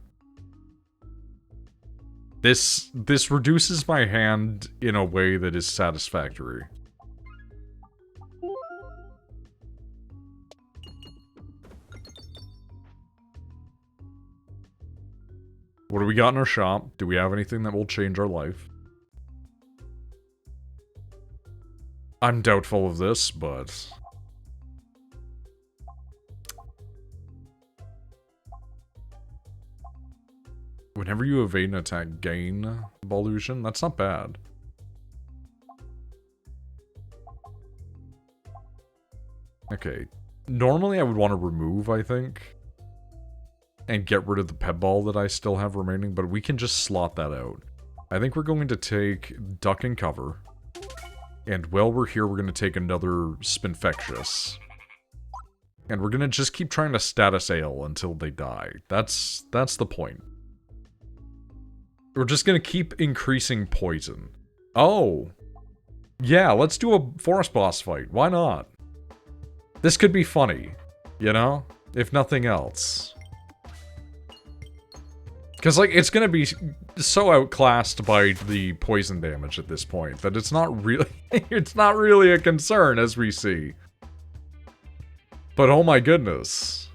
This reduces my hand in a way that is satisfactory. What do we got in our shop? Do we have anything that will change our life? I'm doubtful of this, but... Whenever you evade an attack, gain Volusion? That's not bad. Okay. Normally I would want to remove, I think. And get rid of the pet ball that I still have remaining, but we can just slot that out. I think we're going to take Duck and Cover. And while we're here, we're going to take another Spinfectious. And we're going to just keep trying to status Ale until they die. That's the point. We're just going to keep increasing poison. Oh. Yeah, let's do a forest boss fight. Why not? This could be funny, you know? If nothing else. Because, like, it's gonna be so outclassed by the poison damage at this point that it's not really... it's not really a concern, as we see. But oh my goodness.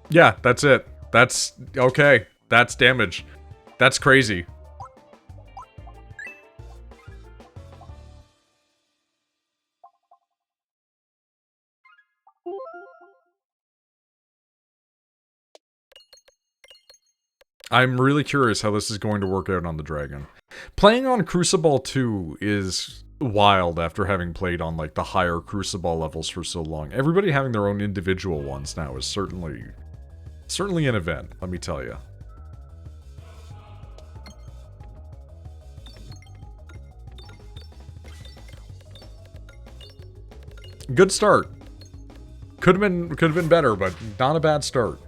Yeah, that's it. That's... okay. That's damage. That's crazy. I'm really curious how this is going to work out on the dragon. Playing on Crucible 2 is wild after having played on, like, the higher Crucible levels for so long. Everybody having their own individual ones now is certainly an event, let me tell you. Good start. Could have been better, but not a bad start.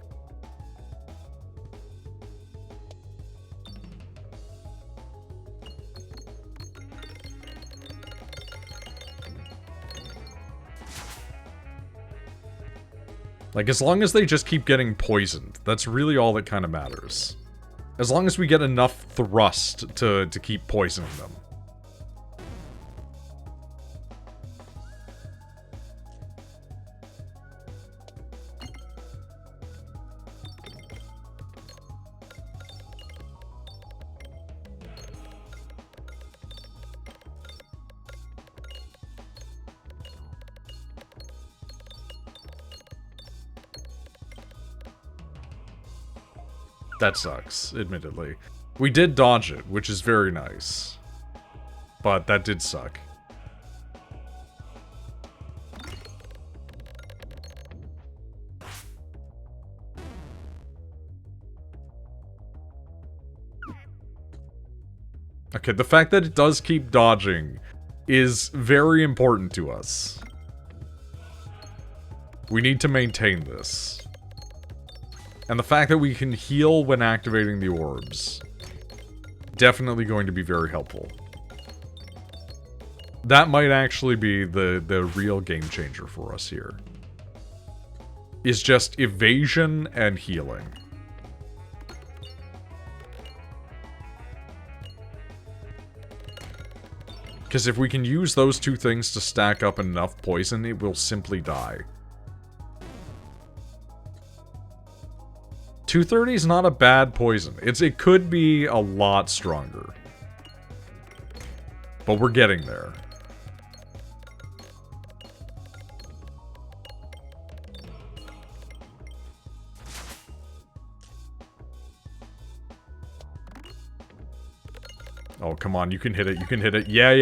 Like, as long as they just keep getting poisoned, that's really all that kind of matters. As long as we get enough thrust to keep poisoning them. That sucks, admittedly. We did dodge it, which is very nice. But that did suck. Okay, the fact that it does keep dodging is very important to us. We need to maintain this. And the fact that we can heal when activating the orbs. Definitely going to be very helpful. That might actually be the real game changer for us here. Is just evasion and healing. Because if we can use those two things to stack up enough poison, it will simply die. 230 is not a bad poison. It could be a lot stronger. But we're getting there. Oh, come on, you can hit it, you can hit it. Yeah.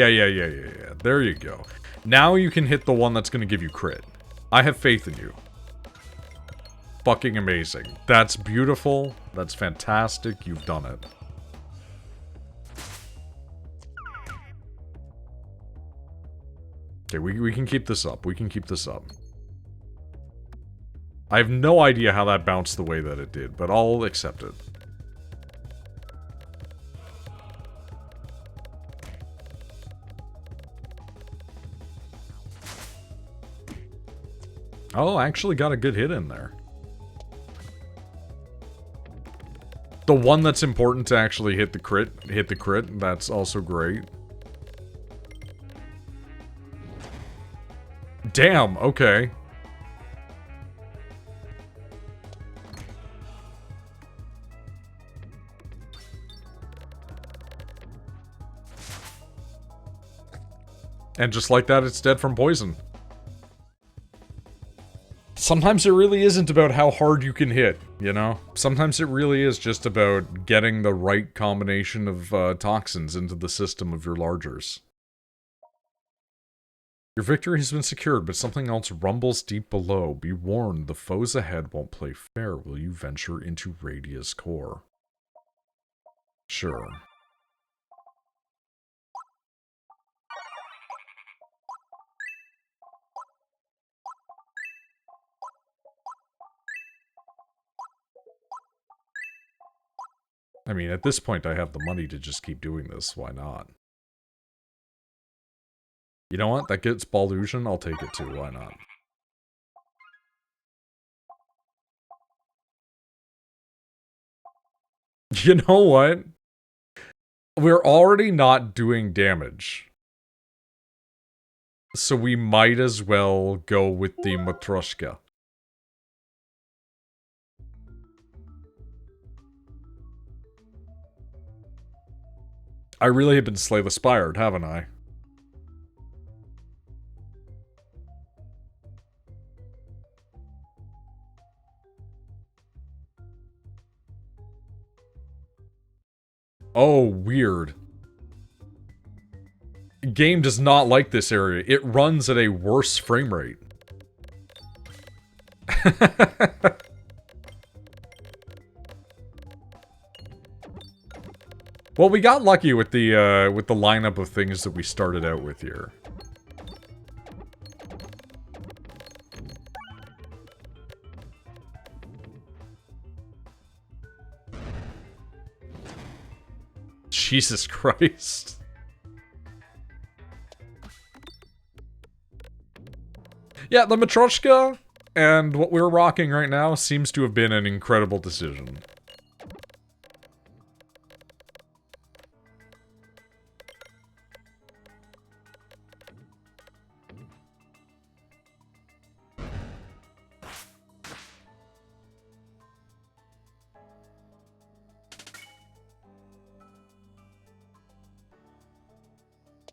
There you go. Now you can hit the one that's gonna give you crit. I have faith in you. Fucking amazing. That's beautiful. That's fantastic. You've done it. Okay, we can keep this up. We can keep this up. I have no idea how that bounced the way that it did, but I'll accept it. Oh, I actually got a good hit in there. the one that's important to actually hit the crit, that's also great. Damn, okay. And just like that, it's dead from poison. Sometimes it really isn't about how hard you can hit, you know? Sometimes it really is just about getting the right combination of toxins into the system of your largers. Your victory has been secured, but something else rumbles deep below. Be warned, the foes ahead won't play fair. Will you venture into Radia's core? Sure. I mean, at this point, I have the money to just keep doing this. Why not? You know what? That gets Ballusion. I'll take it too. Why not? You know what? We're already not doing damage. So we might as well go with the Matryoshka. I really have been Slay the Spired, haven't I? Oh, weird. Game does not like this area. It runs at a worse frame rate. Well, we got lucky with the lineup of things that we started out with here. Jesus Christ. Yeah, the Matryoshka and what we're rocking right now seems to have been an incredible decision.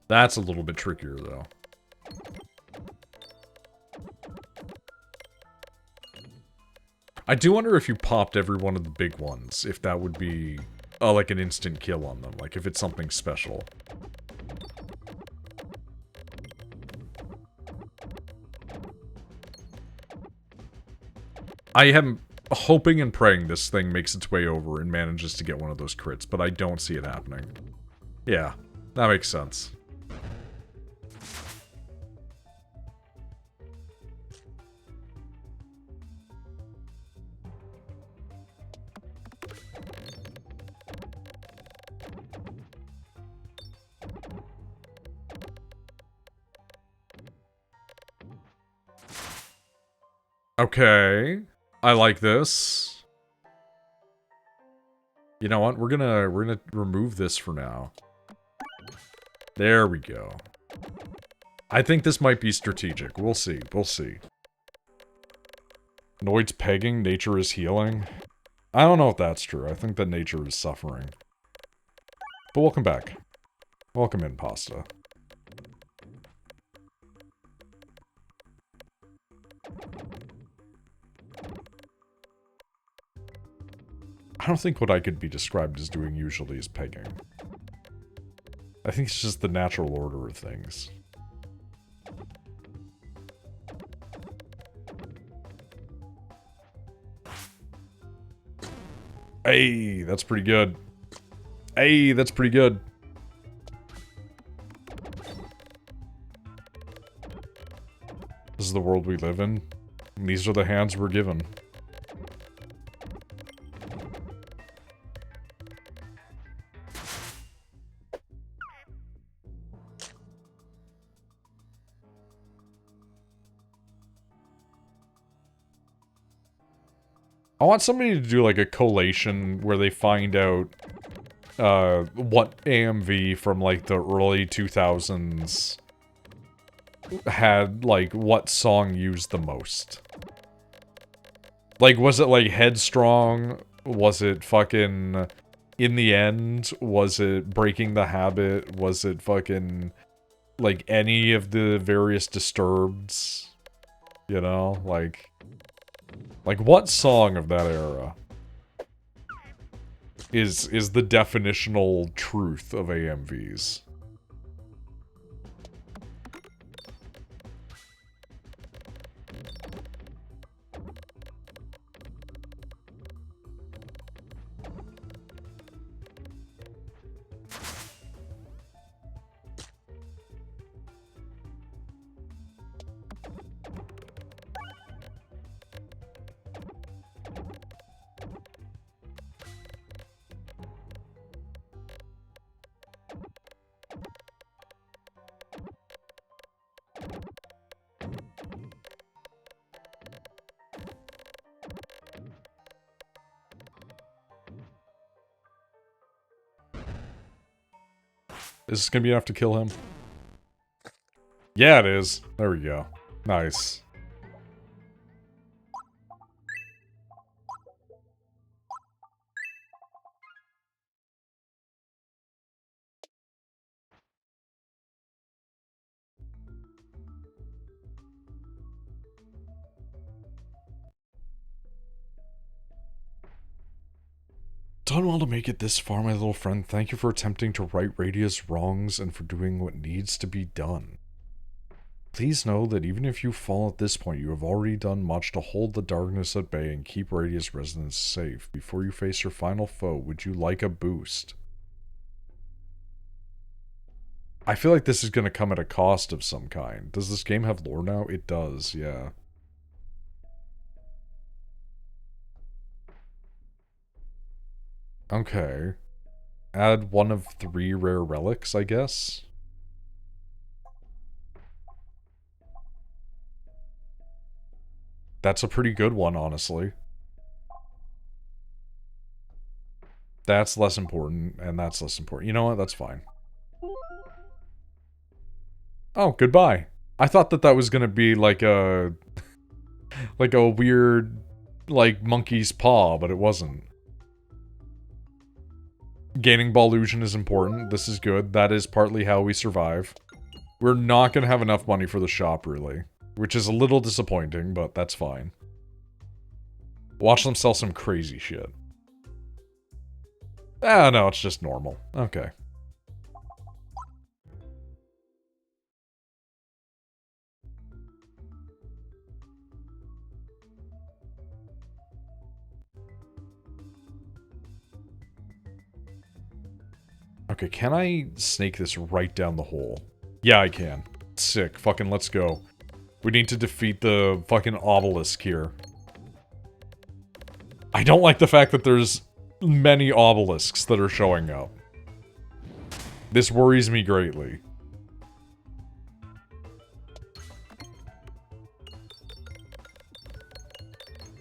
That's a little bit trickier, though. I do wonder if you popped every one of the big ones, if that would be, like an instant kill on them, like if it's something special. I am hoping and praying this thing makes its way over and manages to get one of those crits, but I don't see it happening. Yeah, that makes sense. Okay, I like this. You know what? We're gonna remove this for now. There we go. I think this might be strategic. We'll see. We'll see. Noid's pegging, nature is healing. I don't know if that's true. I think that nature is suffering. But welcome back. Welcome in, Pasta. I don't think what I could be described as doing usually is pegging. I think it's just the natural order of things. Hey, that's pretty good. Hey, that's pretty good. This is the world we live in. And these are the hands we're given. I want somebody to do like a collation where they find out what AMV from like the early 2000s had like what song used the most. Like, was it like Headstrong? Was it fucking In the End? Was it Breaking the Habit? Was it fucking like any of the various Disturbeds? You know, like what song of that era is the definitional truth of AMVs? Is this gonna be enough to kill him? Yeah, it is. There we go. Nice. Done well to make it this far, my little friend. Thank you for attempting to right Radia's wrongs and for doing what needs to be done. Please know that even if you fall at this point, you have already done much to hold the darkness at bay and keep Radia's residents safe. Before you face your final foe, would you like a boost? I feel like this is going to come at a cost of some kind. Does this game have lore now? It does, yeah. Okay. Add one of 3 rare relics, I guess? That's a pretty good one, honestly. That's less important, and that's less important. You know what? That's fine. Oh, goodbye. I thought that was gonna be like a... like a weird, like, monkey's paw, but it wasn't. Gaining Ballusion is important. This is good. That is partly how we survive. We're not gonna have enough money for the shop, really. Which is a little disappointing, but that's fine. Watch them sell some crazy shit. Ah, no, it's just normal. Okay. Okay, can I snake this right down the hole? Yeah, I can. Sick. Fucking let's go. We need to defeat the fucking obelisk here. I don't like the fact that there's many obelisks that are showing up. This worries me greatly.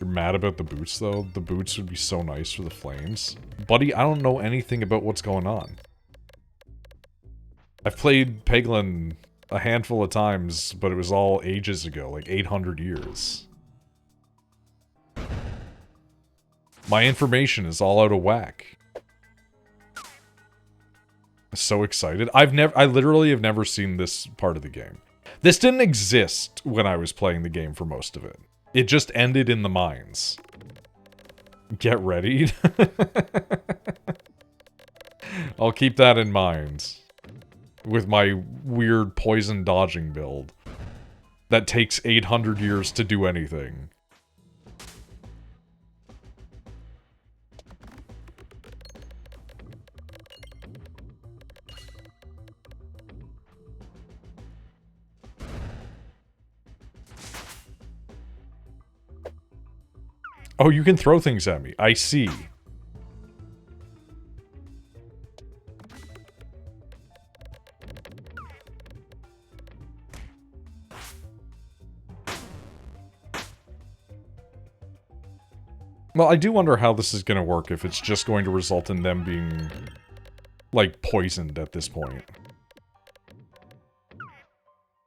You're mad about the boots, though? The boots would be so nice for the flames. Buddy, I don't know anything about what's going on. I've played Peglin a handful of times, but it was all ages ago, like 800 years. My information is all out of whack. So excited. I literally have never seen this part of the game. This didn't exist when I was playing the game for most of it. It just ended in the mines. Get ready. I'll keep that in mind. With my weird poison dodging build. That takes 800 years to do anything. Oh, you can throw things at me. I see. Well, I do wonder how this is going to work, if it's just going to result in them being, like, poisoned at this point.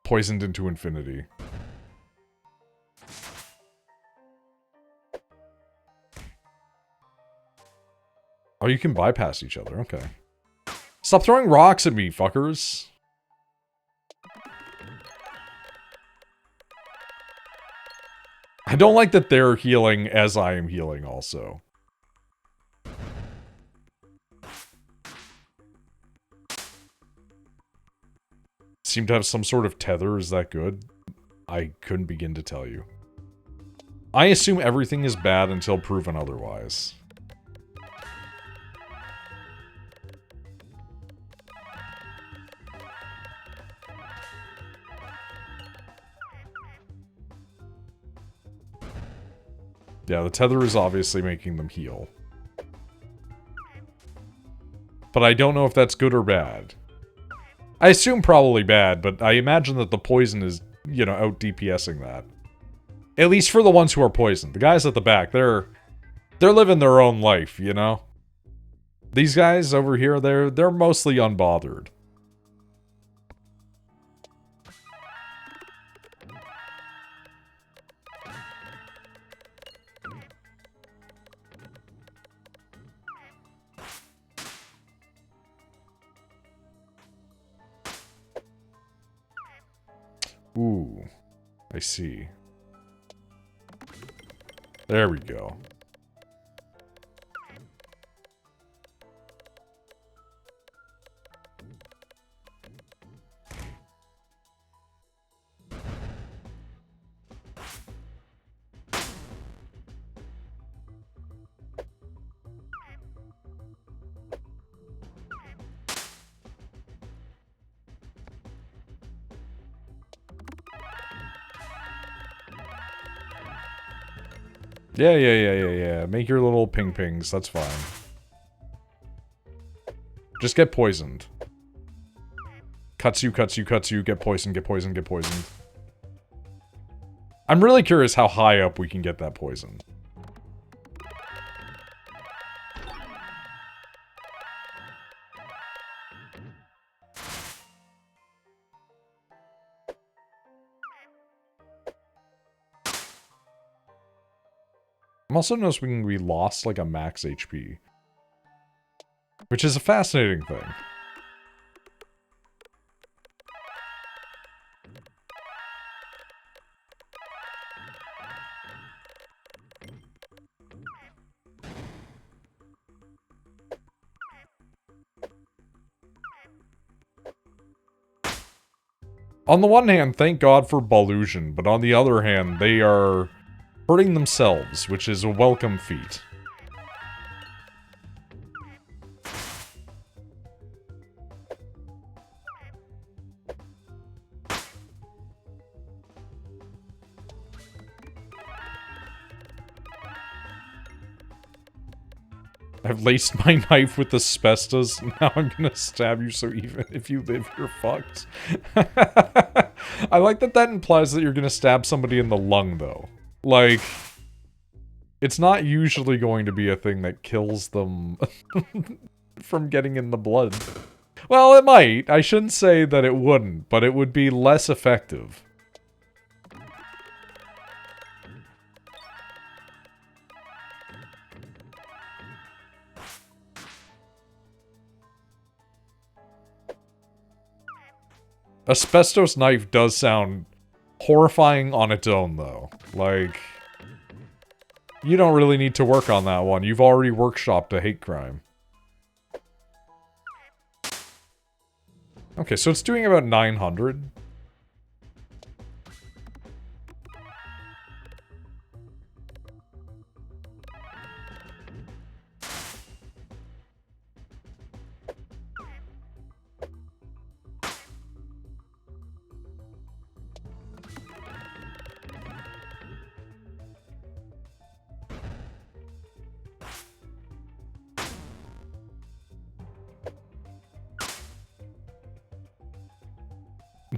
Poisoned into infinity. Oh, you can bypass each other, okay. Stop throwing rocks at me, fuckers! I don't like that they're healing as I am healing also. Seem to have some sort of tether, is that good? I couldn't begin to tell you. I assume everything is bad until proven otherwise. Yeah, the tether is obviously making them heal. But I don't know if that's good or bad. I assume probably bad, but I imagine that the poison is, you know, out DPSing that. At least for the ones who are poisoned. The guys at the back, they're living their own life, you know? These guys over here, they're mostly unbothered. Ooh, I see. There we go. Yeah. Make your little ping-pings, that's fine. Just get poisoned. Cuts you, get poisoned. I'm really curious how high up we can get that poison. I'm also noticing we lost like a max HP. Which is a fascinating thing. On the one hand, thank God for Ballusion, but on the other hand, they are hurting themselves, which is a welcome feat. I've laced my knife with asbestos, now I'm gonna stab you so even if you live, you're fucked. I like that that implies that you're gonna stab somebody in the lung, though. Like, it's not usually going to be a thing that kills them from getting in the blood. Well, it might. I shouldn't say that it wouldn't, but it would be less effective. Asbestos knife does sound horrifying on its own, though. Like, you don't really need to work on that one. You've already workshopped a hate crime. Okay, so it's doing about 900.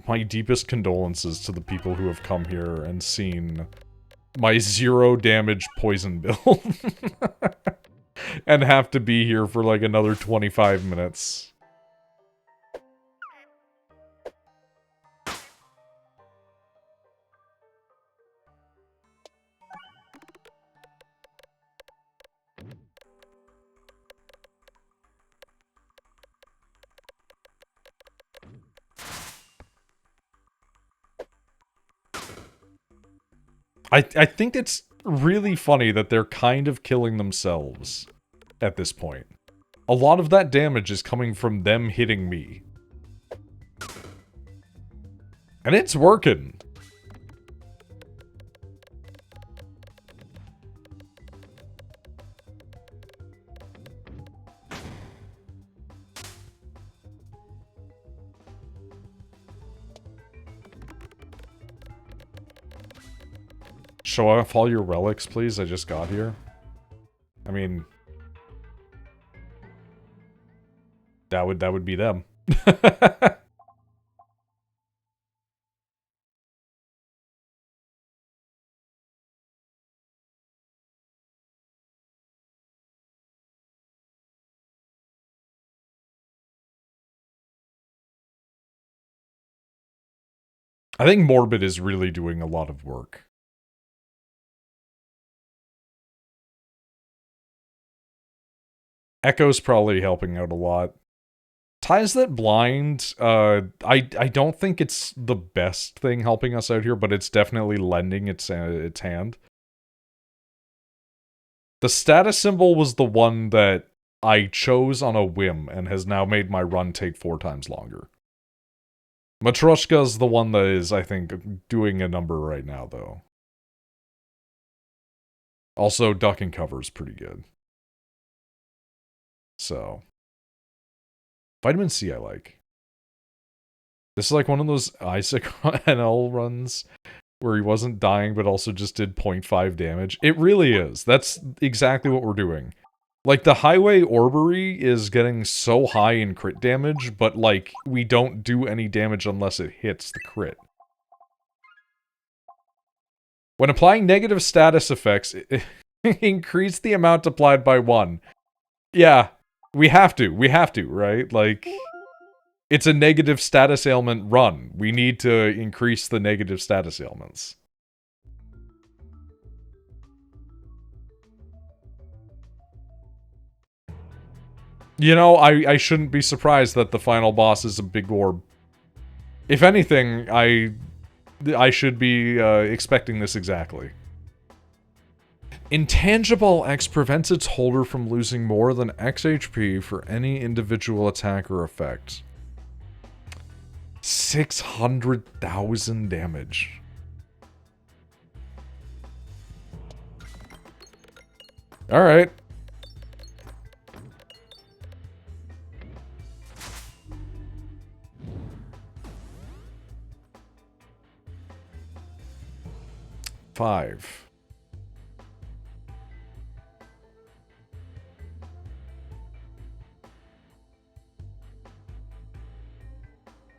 My deepest condolences to the people who have come here and seen my 0 damage poison build. And have to be here for like another 25 minutes. I think it's really funny that they're kind of killing themselves at this point. A lot of that damage is coming from them hitting me. And it's working. Show off all your relics, please. I just got here. I mean, that would be them. I think Morbid is really doing a lot of work. Echo's probably helping out a lot. Ties That Blind, I don't think it's the best thing helping us out here, but it's definitely lending its hand. The status symbol was the one that I chose on a whim and has now made my run take 4 times longer. Matryoshka's the one that is, I think, doing a number right now, though. Also, Duck and Cover is pretty good. So, Vitamin C I like. This is like one of those Isaac NL runs where he wasn't dying but also just did 0.5 damage. It really is. That's exactly what we're doing. Like, the Highway Orbery is getting so high in crit damage, but, like, we don't do any damage unless it hits the crit. When applying negative status effects, increase the amount applied by 1. Yeah, we have to, right? Like, it's a negative status ailment run. We need to increase the negative status ailments. You know, I shouldn't be surprised that the final boss is a big orb. If anything, I should be expecting this exactly. Intangible X prevents its holder from losing more than X HP for any individual attack or effect. 600,000 damage. Alright. Five.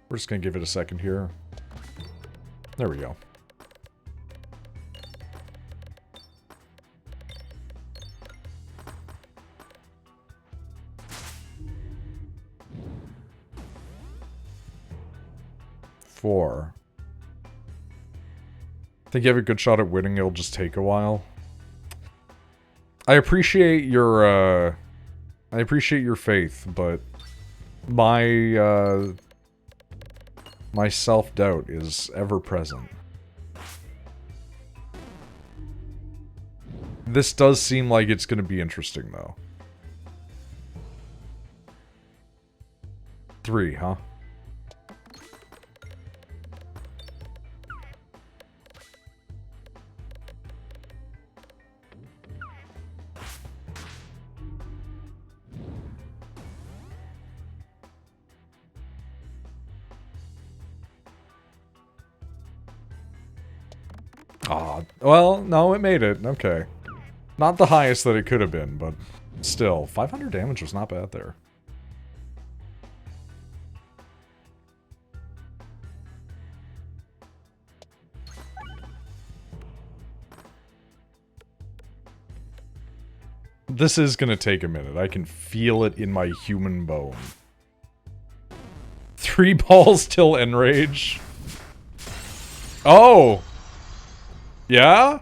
We're just gonna give it a second here. There we go. Four. I think you have a good shot at winning, it'll just take a while. I appreciate your faith, but my my self-doubt is ever present. This does seem like it's going to be interesting, though. 3, huh? Well, no, it made it. Okay. Not the highest that it could have been, but still. 500 damage was not bad there. This is gonna take a minute. I can feel it in my human bone. 3 balls till enrage. Oh! Yeah?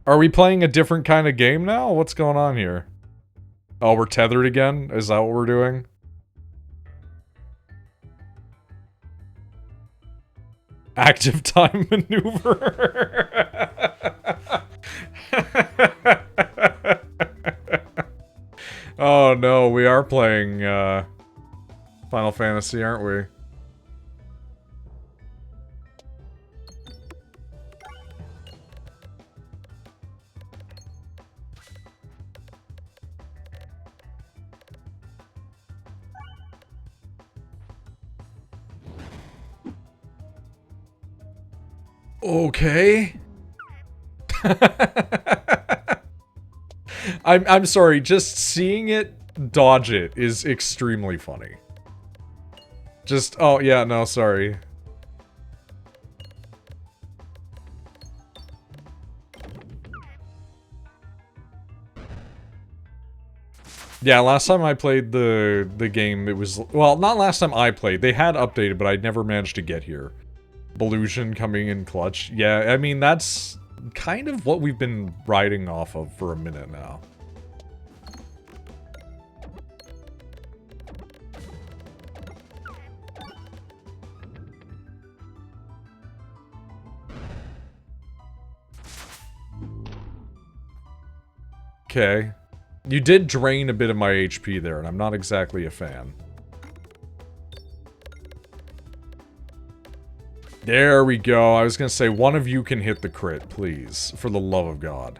Are we playing a different kind of game now? What's going on here? Oh, we're tethered again? Is that what we're doing? Active time maneuver. Oh no, we are playing Final Fantasy, aren't we? Okay. I'm sorry, just seeing it dodge it is extremely funny. Just, oh yeah, no, sorry. Yeah, last time I played the game, it was, well, not last time I played. They had updated, but I never managed to get here. Belusion coming in clutch. Yeah, I mean, that's kind of what we've been riding off of for a minute now. Okay. You did drain a bit of my HP there, and I'm not exactly a fan. There we go. I was gonna say, one of you can hit the crit, please. For the love of God.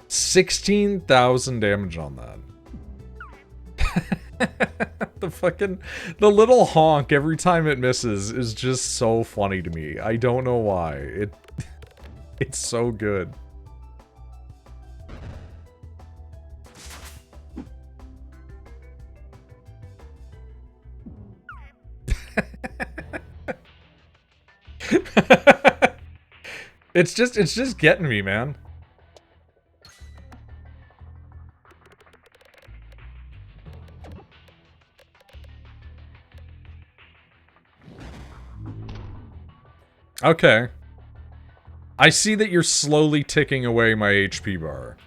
$16,000 damage on that. The little honk every time it misses is just so funny to me. I don't know why. It's so good. It's just getting me, man. Okay. I see that you're slowly ticking away my HP bar.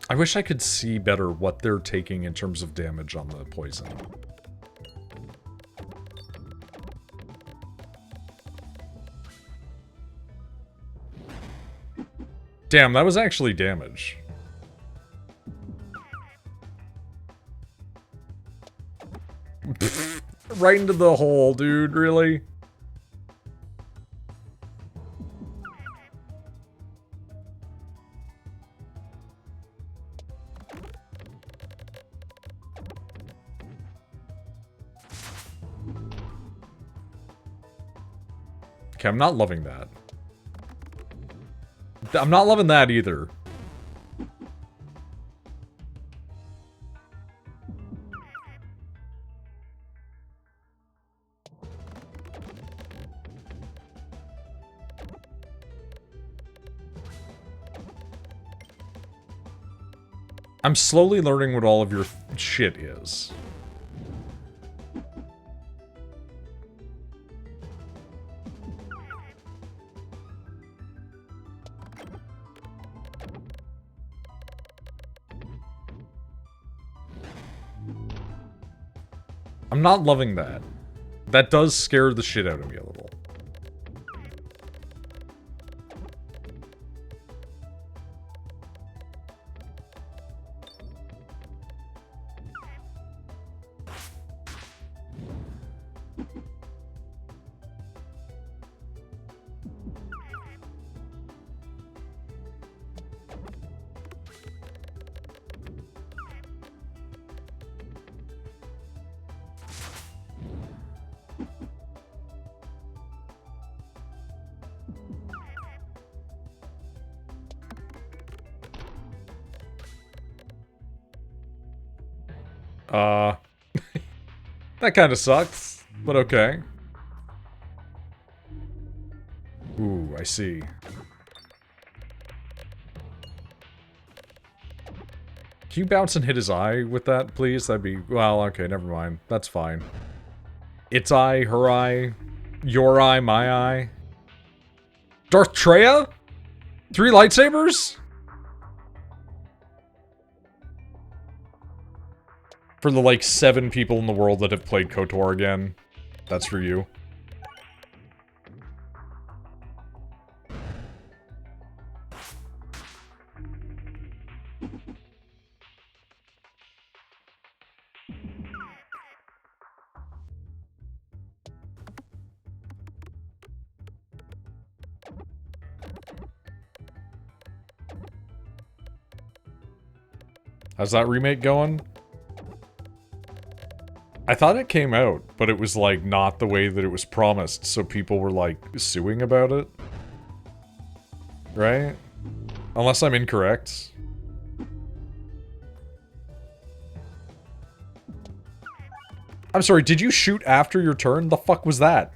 I wish I could see better what they're taking in terms of damage on the poison. Damn, that was actually damage. Right into the hole, dude, really? Okay, I'm not loving that. I'm not loving that either. I'm slowly learning what all of your shit is. I'm not loving that. That does scare the shit out of me a little. That kind of sucks, but okay. Ooh, I see. Can you bounce and hit his eye with that, please? That'd be... Well, okay, never mind. That's fine. Its eye, her eye, your eye, my eye. Darth Treya? 3 lightsabers? For the, like, 7 people in the world that have played KOTOR again. That's for you. How's that remake going? I thought it came out, but it was, like, not the way that it was promised, so people were, like, suing about it. Right? Unless I'm incorrect. I'm sorry, did you shoot after your turn? The fuck was that?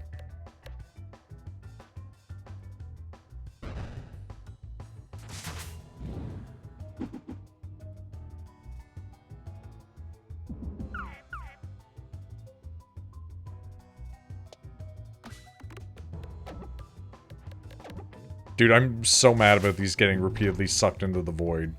Dude, I'm so mad about these getting repeatedly sucked into the void.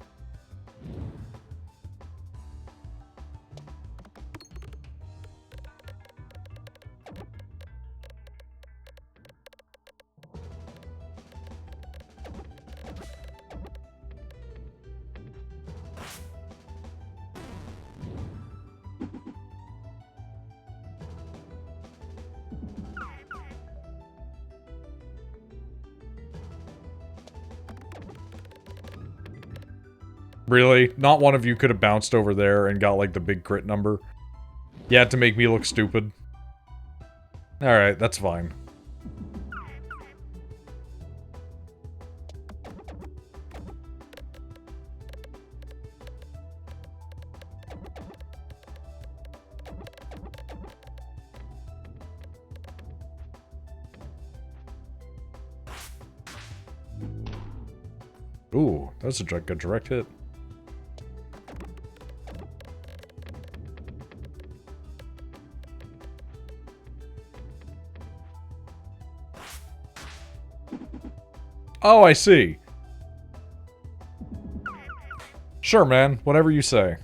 Really? Not one of you could have bounced over there and got, like, the big crit number? Yeah, to make me look stupid. Alright, that's fine. Ooh, that's a direct hit. Oh, I see. Sure, man. Whatever you say.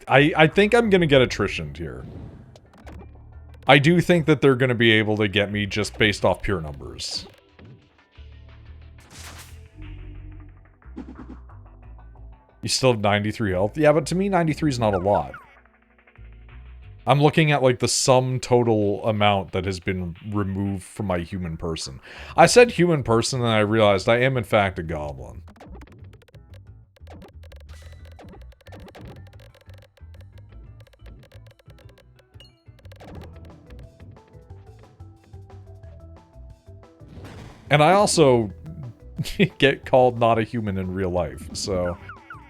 I think I'm gonna get attritioned here. I do think that they're gonna be able to get me just based off pure numbers. You still have 93 health? Yeah, but to me 93 is not a lot. I'm looking at, like, the sum total amount that has been removed from my human person. I said human person and I realized I am in fact a goblin. And I also get called not a human in real life, so...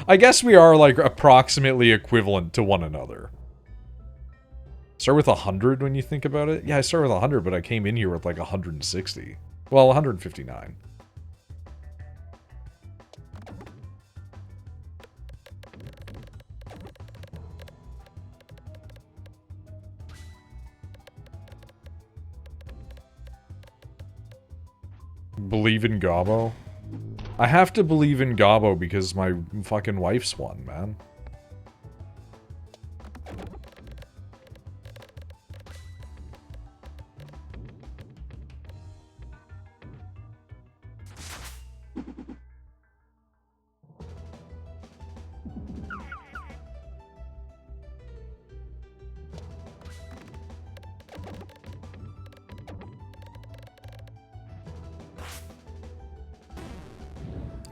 I guess we are, like, approximately equivalent to one another. Start with 100 when you think about it? Yeah, I started with 100, but I came in here with, like, 160. Well, 159. Believe in Gobbo? I have to believe in Gobbo because my fucking wife's one, man.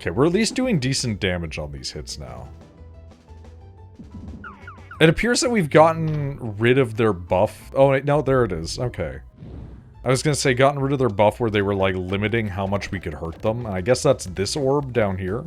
Okay, we're at least doing decent damage on these hits now. It appears that we've gotten rid of their buff. Oh, wait, no, there it is. Okay. I was gonna say, gotten rid of their buff where they were, like, limiting how much we could hurt them. And I guess that's this orb down here.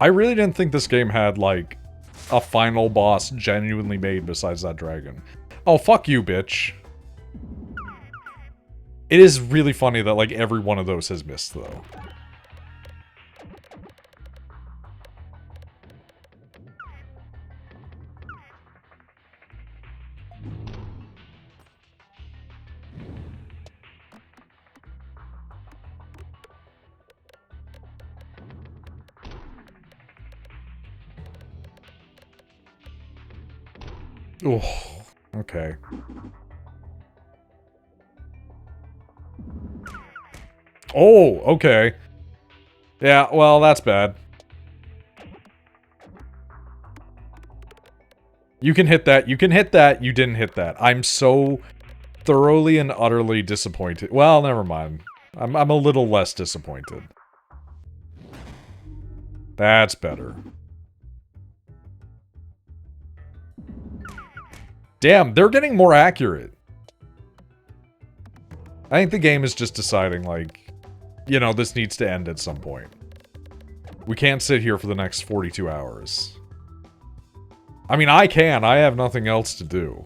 I really didn't think this game had, like, a final boss genuinely made besides that dragon. Oh, fuck you, bitch. It is really funny that, like, every one of those has missed, though. Oh, okay. Oh, okay. Yeah, well, that's bad. You can hit that, you can hit that, you didn't hit that. I'm so thoroughly and utterly disappointed. Well, never mind. I'm a little less disappointed. That's better. Damn, they're getting more accurate. I think the game is just deciding, like, you know, this needs to end at some point. We can't sit here for the next 42 hours. I mean, I can. I have nothing else to do.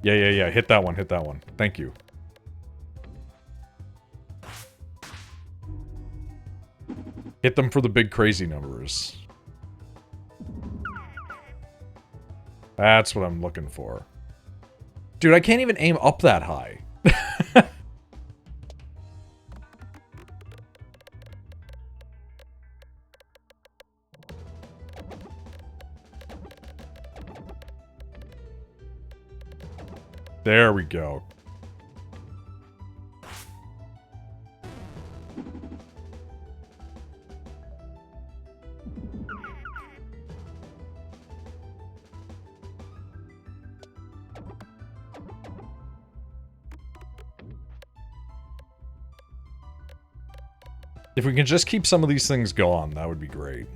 Yeah. Hit that one, hit that one. Thank you. Hit them for the big crazy numbers. That's what I'm looking for. Dude, I can't even aim up that high. There we go. If we can just keep some of these things gone, that would be great.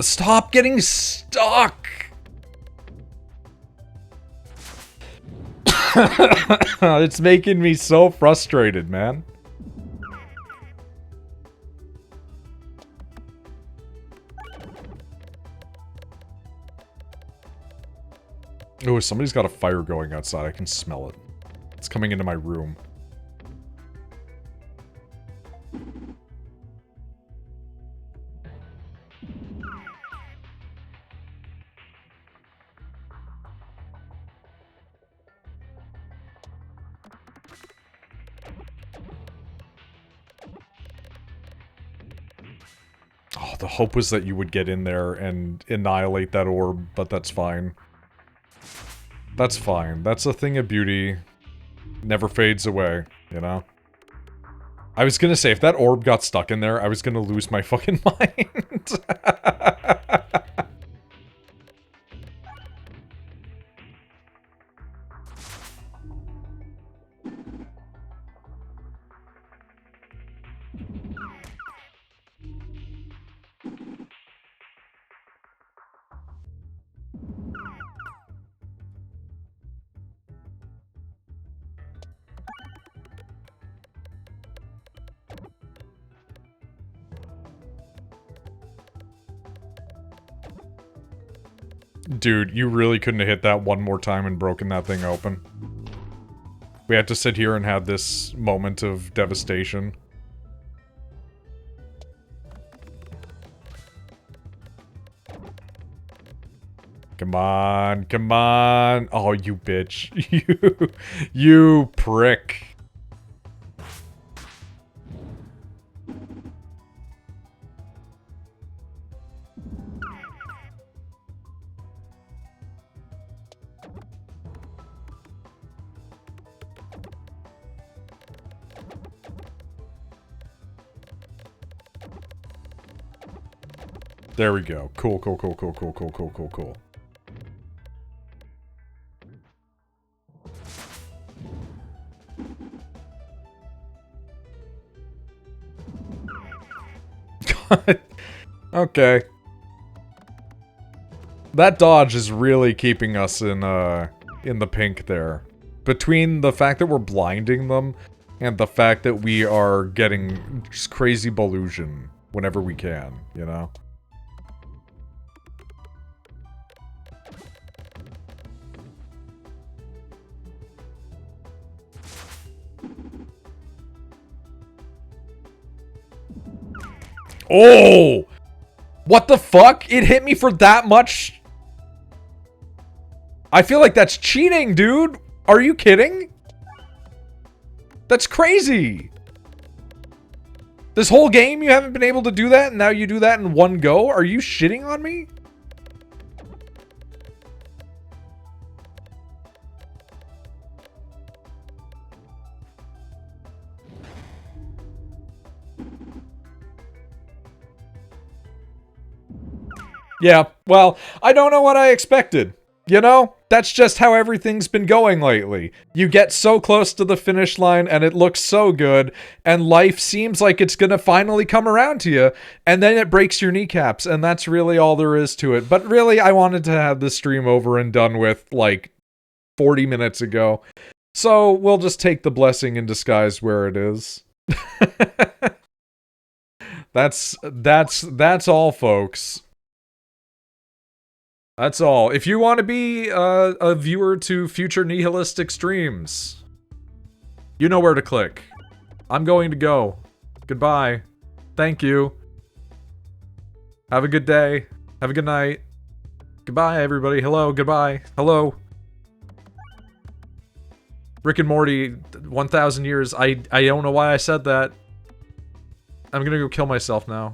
Stop getting stuck! It's making me so frustrated, man. Oh, somebody's got a fire going outside. I can smell it. It's coming into my room. Oh, the hope was that you would get in there and annihilate that orb, but that's fine. That's fine. That's a thing of beauty. Never fades away, you know? I was gonna say, if that orb got stuck in there, I was gonna lose my fucking mind. Dude, you really couldn't have hit that one more time and broken that thing open. We had to sit here and have this moment of devastation. Come on, come on. Oh, you bitch. You prick. There we go. Cool, cool, cool, cool, cool, cool, cool, cool, cool. Okay. That dodge is really keeping us in the pink there. Between the fact that we're blinding them and the fact that we are getting just crazy Ballusion whenever we can, you know? Oh! What the fuck? It hit me for that much? I feel like that's cheating, dude. Are you kidding? That's crazy. This whole game you haven't been able to do that, and now you do that in one go? Are you shitting on me? Yeah, well, I don't know what I expected. You know, that's just how everything's been going lately. You get so close to the finish line and it looks so good, and life seems like it's gonna finally come around to you, and then it breaks your kneecaps, and that's really all there is to it. But really, I wanted to have this stream over and done with, like, 40 minutes ago. So, we'll just take the blessing in disguise where it is. That's all, folks. That's all. If you want to be a viewer to future nihilistic streams, you know where to click. I'm going to go. Goodbye. Thank you. Have a good day. Have a good night. Goodbye, everybody. Hello. Goodbye. Hello. Rick and Morty, 1,000 years. I don't know why I said that. I'm gonna go kill myself now.